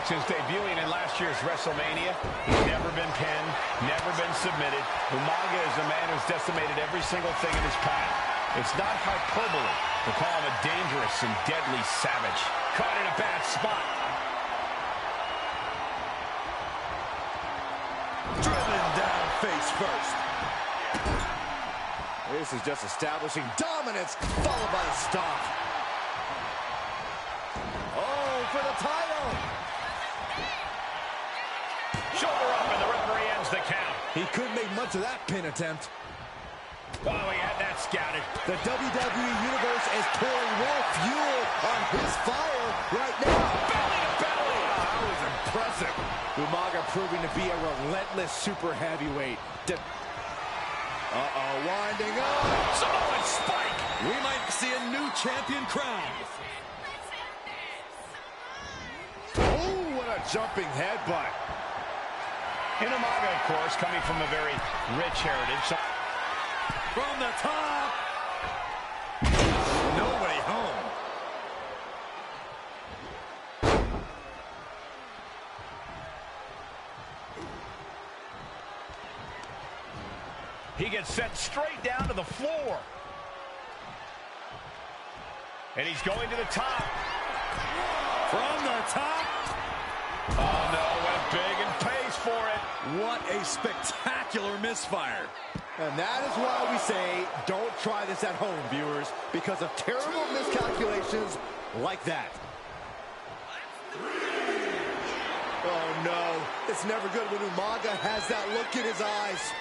Since debuting in last year's WrestleMania, he's never been pinned, never been submitted. Umaga is a man who's decimated every single thing in his path. It's not hyperbole to call him a dangerous and deadly savage. Caught in a bad spot. Driven down face first. This is just establishing dominance, followed by a stop. Oh, for the title. Shoulder up, and the referee ends the count. He couldn't make much of that pin attempt. Oh, he had that scouted. The WWE Universe is pouring more fuel on his fire right now. Belly to belly. Oh, that was impressive. Umaga proving to be a relentless super heavyweight. Winding up. Samoan spike. We might see a new champion crowned. Oh, what a jumping headbutt. And Umaga, of course, coming from a very rich heritage. From the top. Nobody home. He gets sent straight down to the floor. And he's going to the top. From the top. Oh, no, went big and pays for it. What a spectacular misfire. And that is why we say, don't try this at home, viewers, because of terrible miscalculations like that. Oh, no. It's never good when Umaga has that look in his eyes.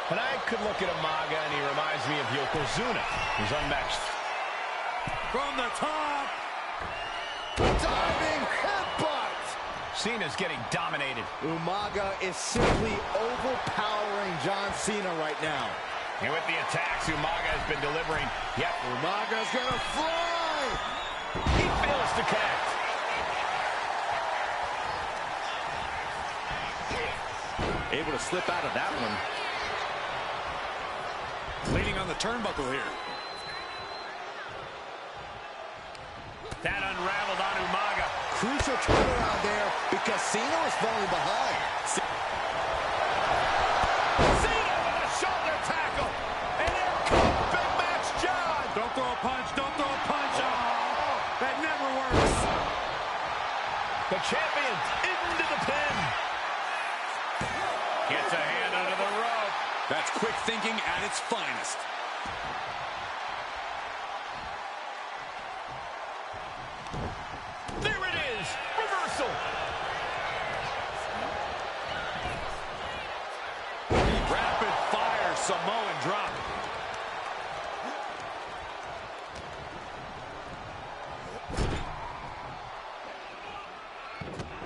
And I could look at Umaga, and he reminds me of Yokozuna, who's unmatched. From the top. Diving headbutt. Cena's getting dominated. Umaga is simply overpowering John Cena right now. And with the attacks Umaga has been delivering, yep. Umaga's gonna fly. He fails to connect. Able to slip out of that one. Leaning on the turnbuckle here. That unraveled on Umaga. Crucial turnaround there because Cena was falling behind. Cena with a shoulder tackle. And here comes Big Match John. Don't throw a punch. Don't throw a punch. Oh, that never works. The champion into the pin. Gets a hand under the rope. That's quick thinking at its finest. There it is. Reversal. Rapid fire Samoan drop.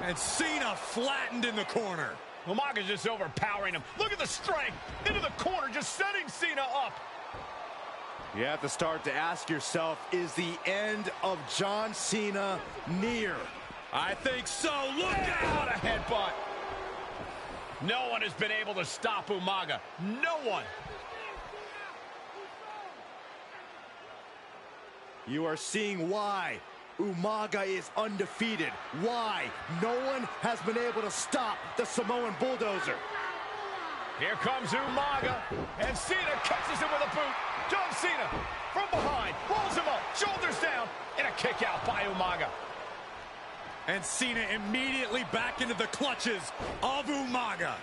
And Cena flattened in the corner. Umaga's just overpowering him. Look at the strength. Into the corner, just setting Cena up. You have to start to ask yourself, is the end of John Cena near? I think so. Look out! A headbutt. No one has been able to stop Umaga. No one. You are seeing why Umaga is undefeated. Why no one has been able to stop the Samoan bulldozer. Here comes Umaga, and Cena catches him with a boot. John Cena from behind, rolls him up, shoulders down, and a kick out by Umaga. And Cena immediately back into the clutches of Umaga.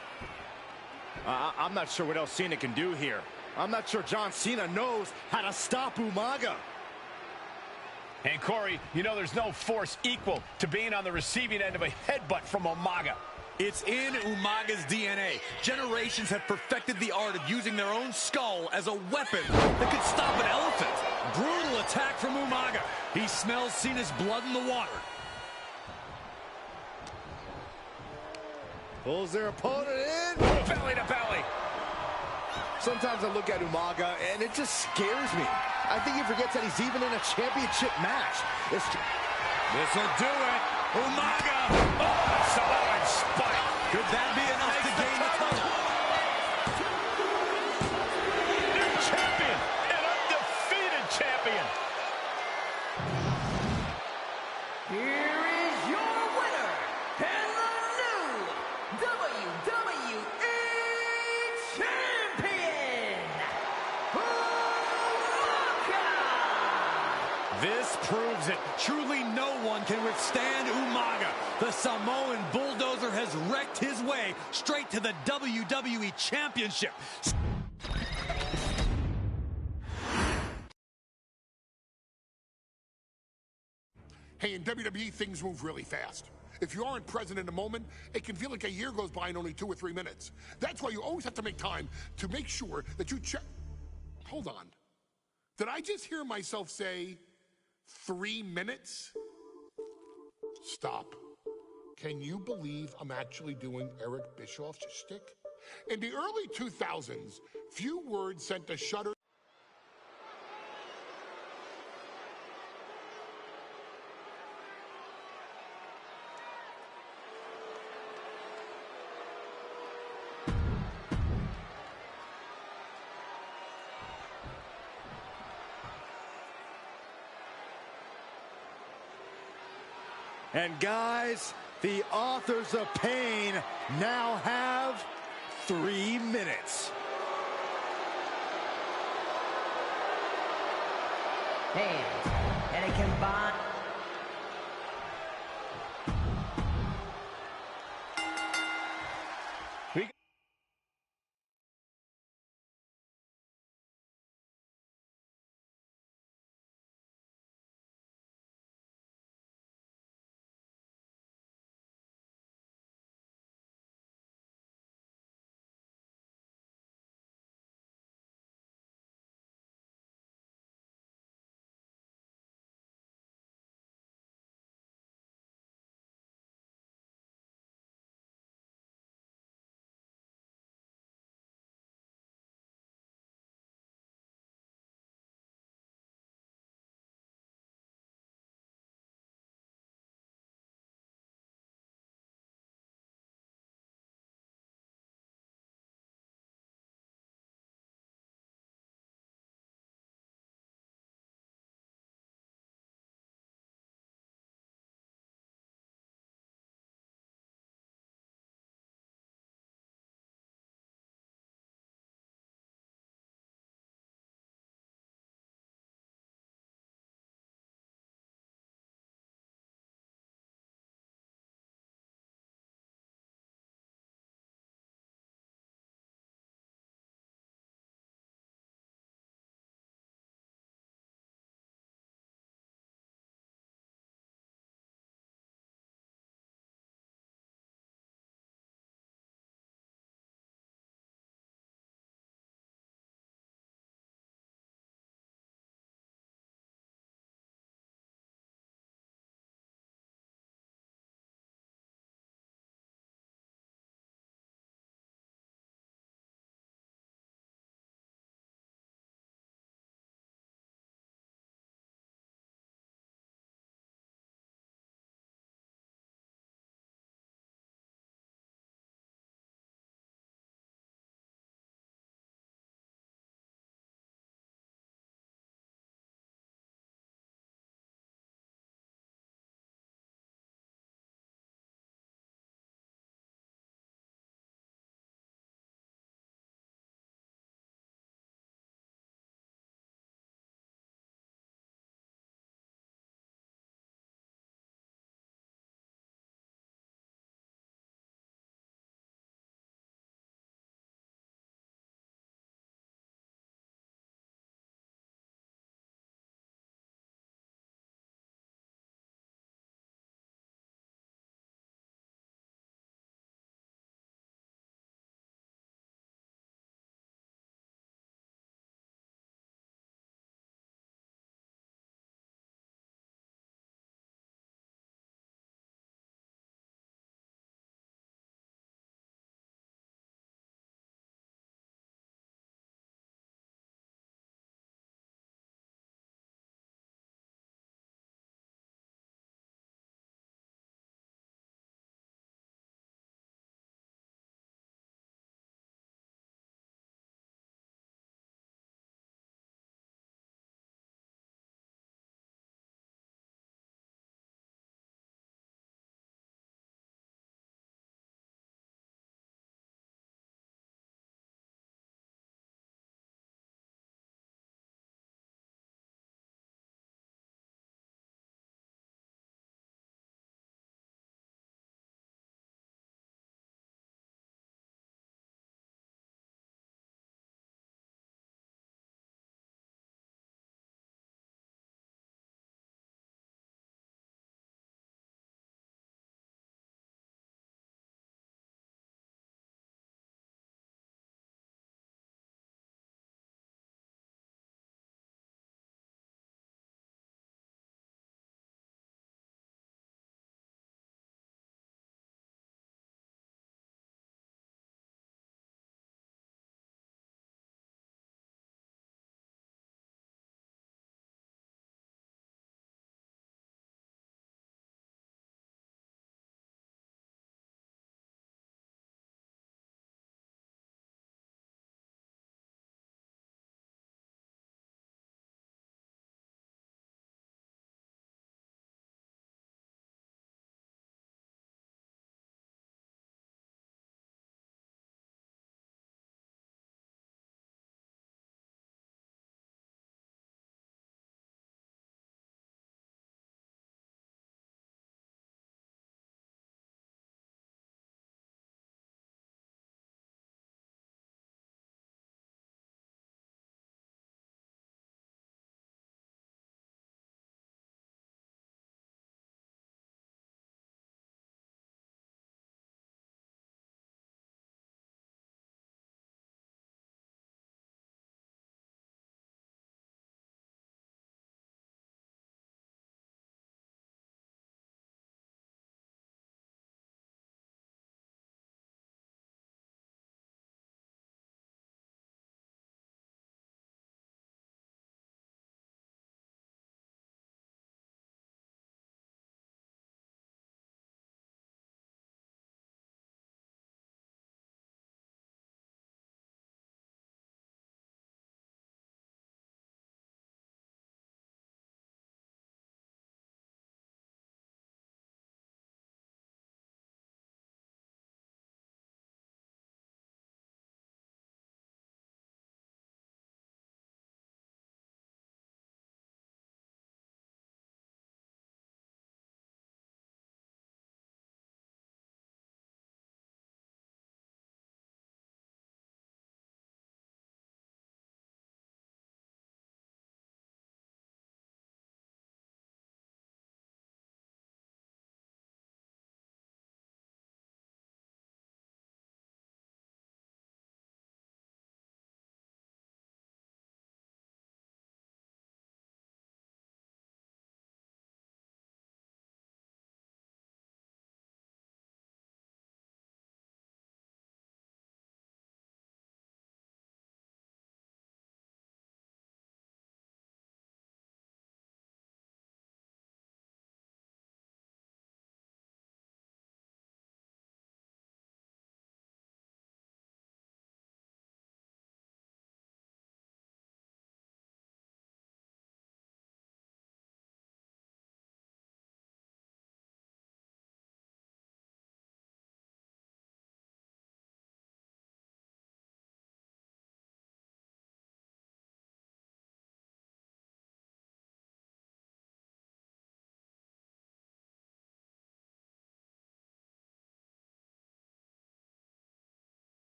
I'm not sure what else Cena can do here. I'm not sure John Cena knows how to stop Umaga. And Corey, you know there's no force equal to being on the receiving end of a headbutt from Umaga. It's in Umaga's DNA. Generations have perfected the art of using their own skull as a weapon that could stop an elephant. Brutal attack from Umaga. He smells Cena's blood in the water. Pulls their opponent in. Belly to belly. Sometimes I look at Umaga, and it just scares me. I think he forgets that he's even in a championship match. This'll do it. Umaga. Oh, Samoan spike. Could that be enough to gain the title? New champion. An undefeated champion. Here is your winner and the new WWE Champion, Umaga! This proves it. Truly no one can withstand Umaga. The Samoan bulldozer has wrecked his way straight to the WWE Championship. Hey, in WWE, things move really fast. If you aren't present in the moment, it can feel like a year goes by in only 2 or 3 minutes. That's why you always have to make time to make sure that you check. Hold on. Did I just hear myself say 3 minutes? Stop. Can you believe I'm actually doing Eric Bischoff's shtick? In the early 2000s, few words sent a shudder. And guys, the authors of pain now have 3 minutes. Hands, and it can bind.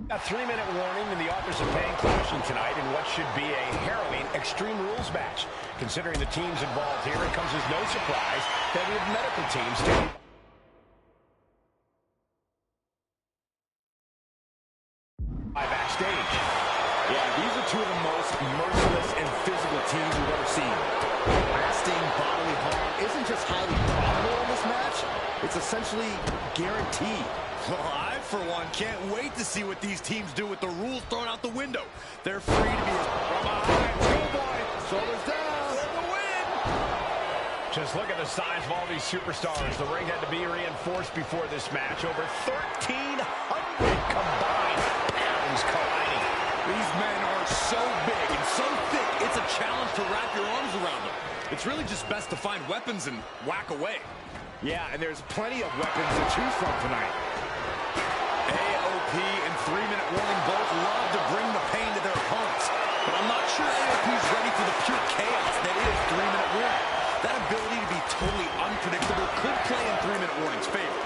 A 3-minute warning and the authors of pain clashing tonight in what should be a harrowing Extreme Rules match. Considering the teams involved here, it comes as no surprise that we have medical teams taking backstage. Yeah, these are two of the most merciless and physical teams we've ever seen. Lasting bodily harm isn't just highly probable in this match, it's essentially guaranteed. Well, I, for one, can't wait to see what these teams do with the rules thrown out the window. They're free to be from behind. Schoolboy, shoulders down, for the win. Just look at the size of all these superstars. The ring had to be reinforced before this match. Over 1,300 combined pounds colliding. These men are so big and so thick, it's a challenge to wrap your arms around them. It's really just best to find weapons and whack away. Yeah, and there's plenty of weapons to choose from tonight. AOP and 3-minute warning both love to bring the pain to their opponents. But I'm not sure AOP's ready for the pure chaos that is 3-minute warning. That ability to be totally unpredictable could play in 3-minute warning's favor.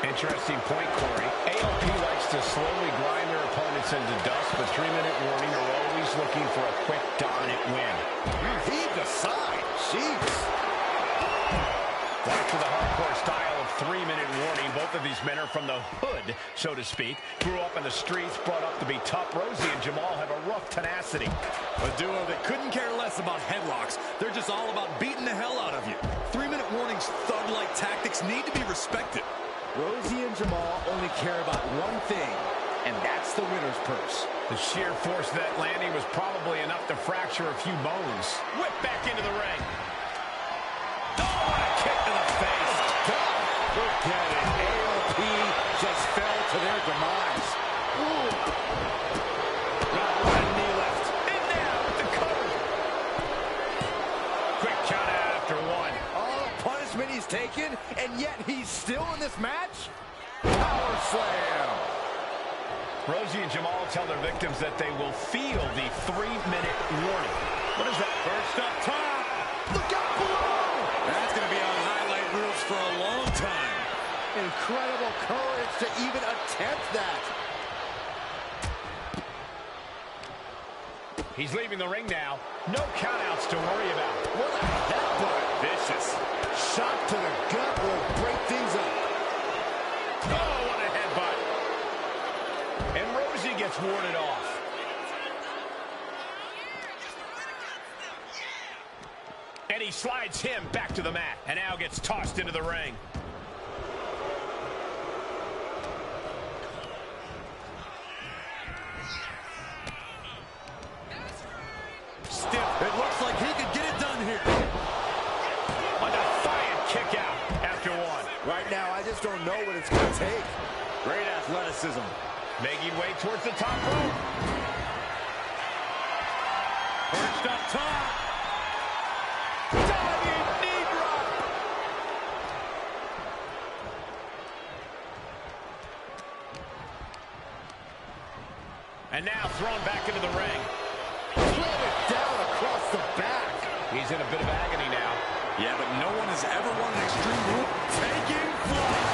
Interesting point, Corey. AOP likes to slowly grind their opponents into dust, but 3-minute warning are always looking for a quick, dominant win. Heave the side. Jeez. Back to the hardcore style of 3-minute warning. Both of these men are from the hood, so to speak. Grew up in the streets, brought up to be tough. Rosie and Jamal have a rough tenacity. A duo that couldn't care less about headlocks. They're just all about beating the hell out of you. 3-minute warning's thug-like tactics need to be respected. Rosie and Jamal only care about one thing, and that's the winner's purse. The sheer force of that landing was probably enough to fracture a few bones. Whip back into the ring. Oh, what a kick to the face. Forget it. AOP just fell to their demise. Ooh. One knee left. In there with the cover. Quick count out after one. All the punishment he's taken, and yet he's still in this match? Power slam. Rosie and Jamal tell their victims that they will feel the 3-minute warning. What is that? First up top. Look out below. That's going to be on highlight reels for a long time. Incredible courage to even attempt that. He's leaving the ring now. No countouts to worry about. What a headbutt. Vicious. Shot to the gut will break things up. Oh, what a headbutt. And Rosie gets warded off. And he slides him back to the mat. And now gets tossed into the ring. Stiff. It looks like he could get it done here. A defiant kick out after one. Right now, I just don't know what it's going to take. Great athleticism. Making way towards the top rope. Perched up top. Diving knee drop. And now thrown back into the ring. Planted down across the back. He's in a bit of agony now. Yeah, but no one has ever won an Extreme Rule. Taking flight.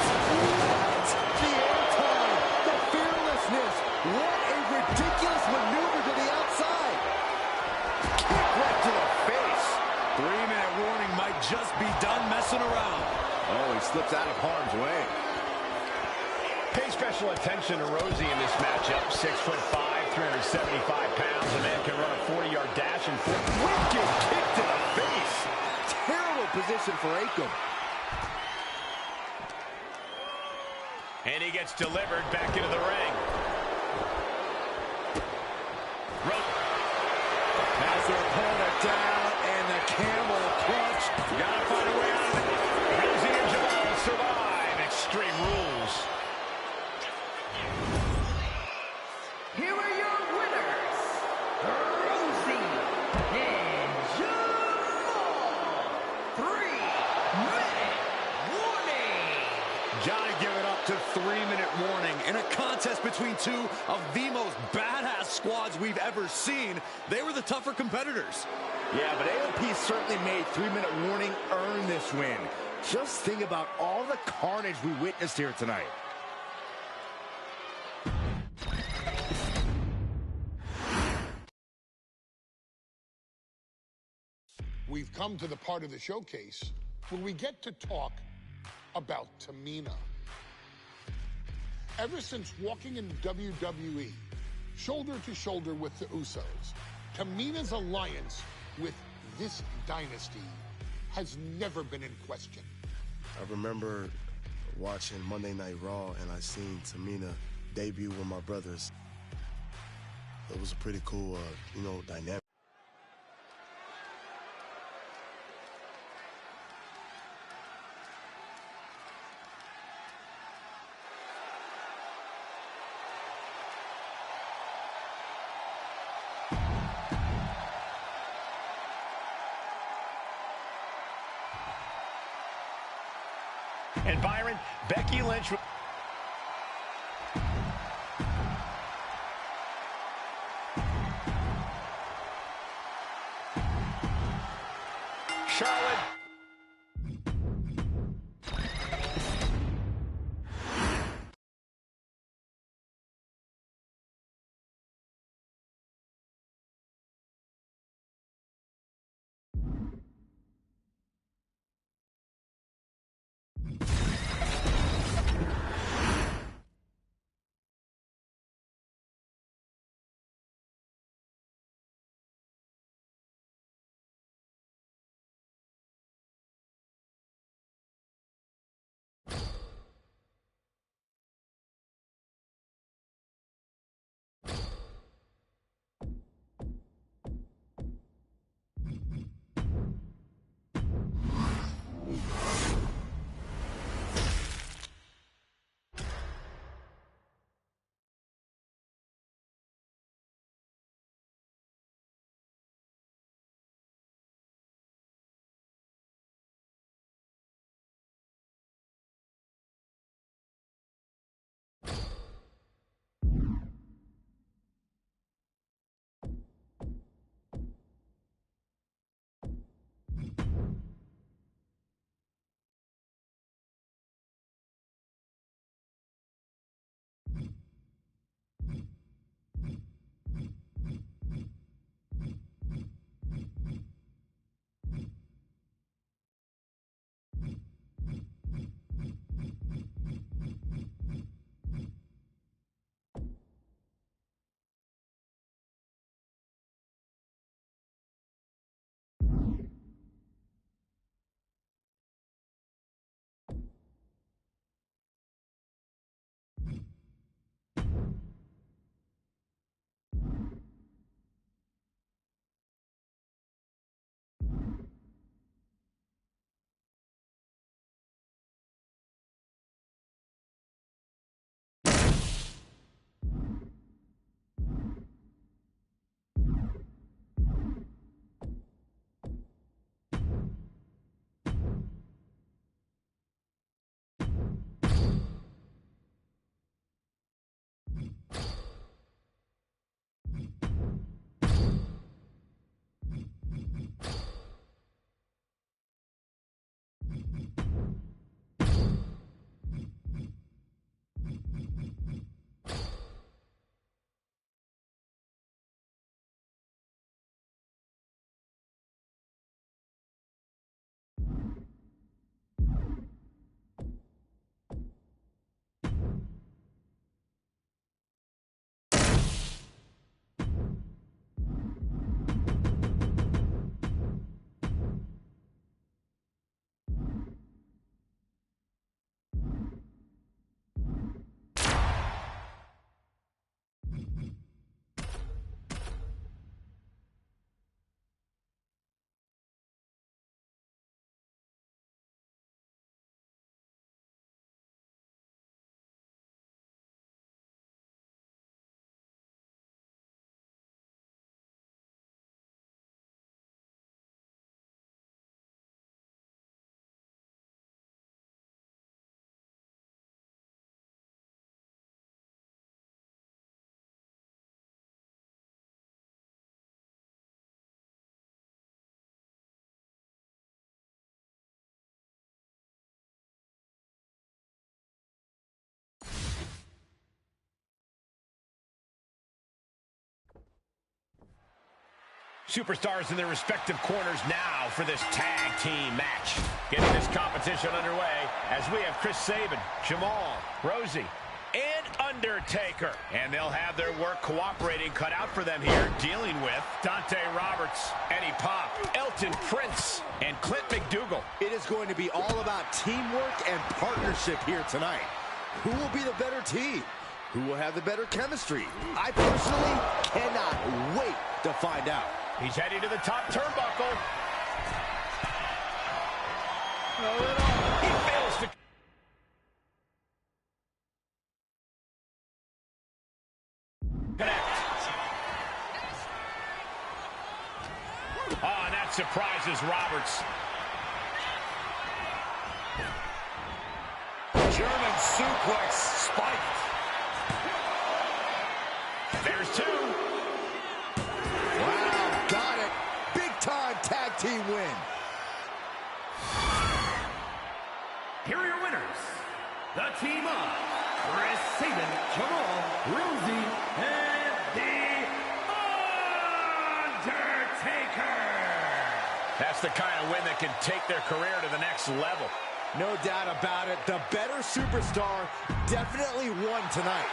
What? The air time. The fearlessness. What a ridiculous maneuver to the outside. Kick right to the face. 3-minute warning might just be done messing around. Oh, he slips out of harm's way. Pay special attention to Rosie in this matchup. 6'5", 375 pounds. A man can run a 40-yard dash and flip. Wicked kick to the face. Terrible position for Akam. And he gets delivered back into the ring. Has their opponent down, and the camel clutch. You gotta find a way out of it. Rosie and Jamal survive Extreme Rules. Here are your winners, Rosie and Jamal. 3-minute warning. Gotta give it up to 3-minute warning. In a contest between two of the most badass squads we've ever seen, they were the tougher competitors. Yeah, but AOP certainly made 3-minute warning earn this win. Just think about all the carnage we witnessed here tonight. we've come to the part of the showcase where we get to talk about Tamina. Ever since walking in WWE, shoulder to shoulder with the Usos, Tamina's alliance with this dynasty has never been in question. I remember watching Monday Night Raw, and I seen Tamina debut with my brothers. It was a pretty cool, dynamic. And Byron, Becky Lynch. Charlotte. Superstars in their respective corners now for this tag team match. Getting this competition underway as we have Chris Sabin, Jamal, Rosie, and Undertaker. And they'll have their work cooperating cut out for them here, dealing with Dante Roberts, Eddie Pop, Elton Prince, and Clint McDougal. It is going to be all about teamwork and partnership here tonight. Who will be the better team? Who will have the better chemistry? I personally cannot wait to find out. He's heading to the top turnbuckle. He fails to connect. Oh, and that surprises Roberts. German suplex spiked. There's two. Wow, got it. Big time tag team win. Here are your winners. The team of Chris Sabin, Jamal, Rosie, and The Undertaker. That's the kind of win that can take their career to the next level. No doubt about it. The better superstar definitely won tonight.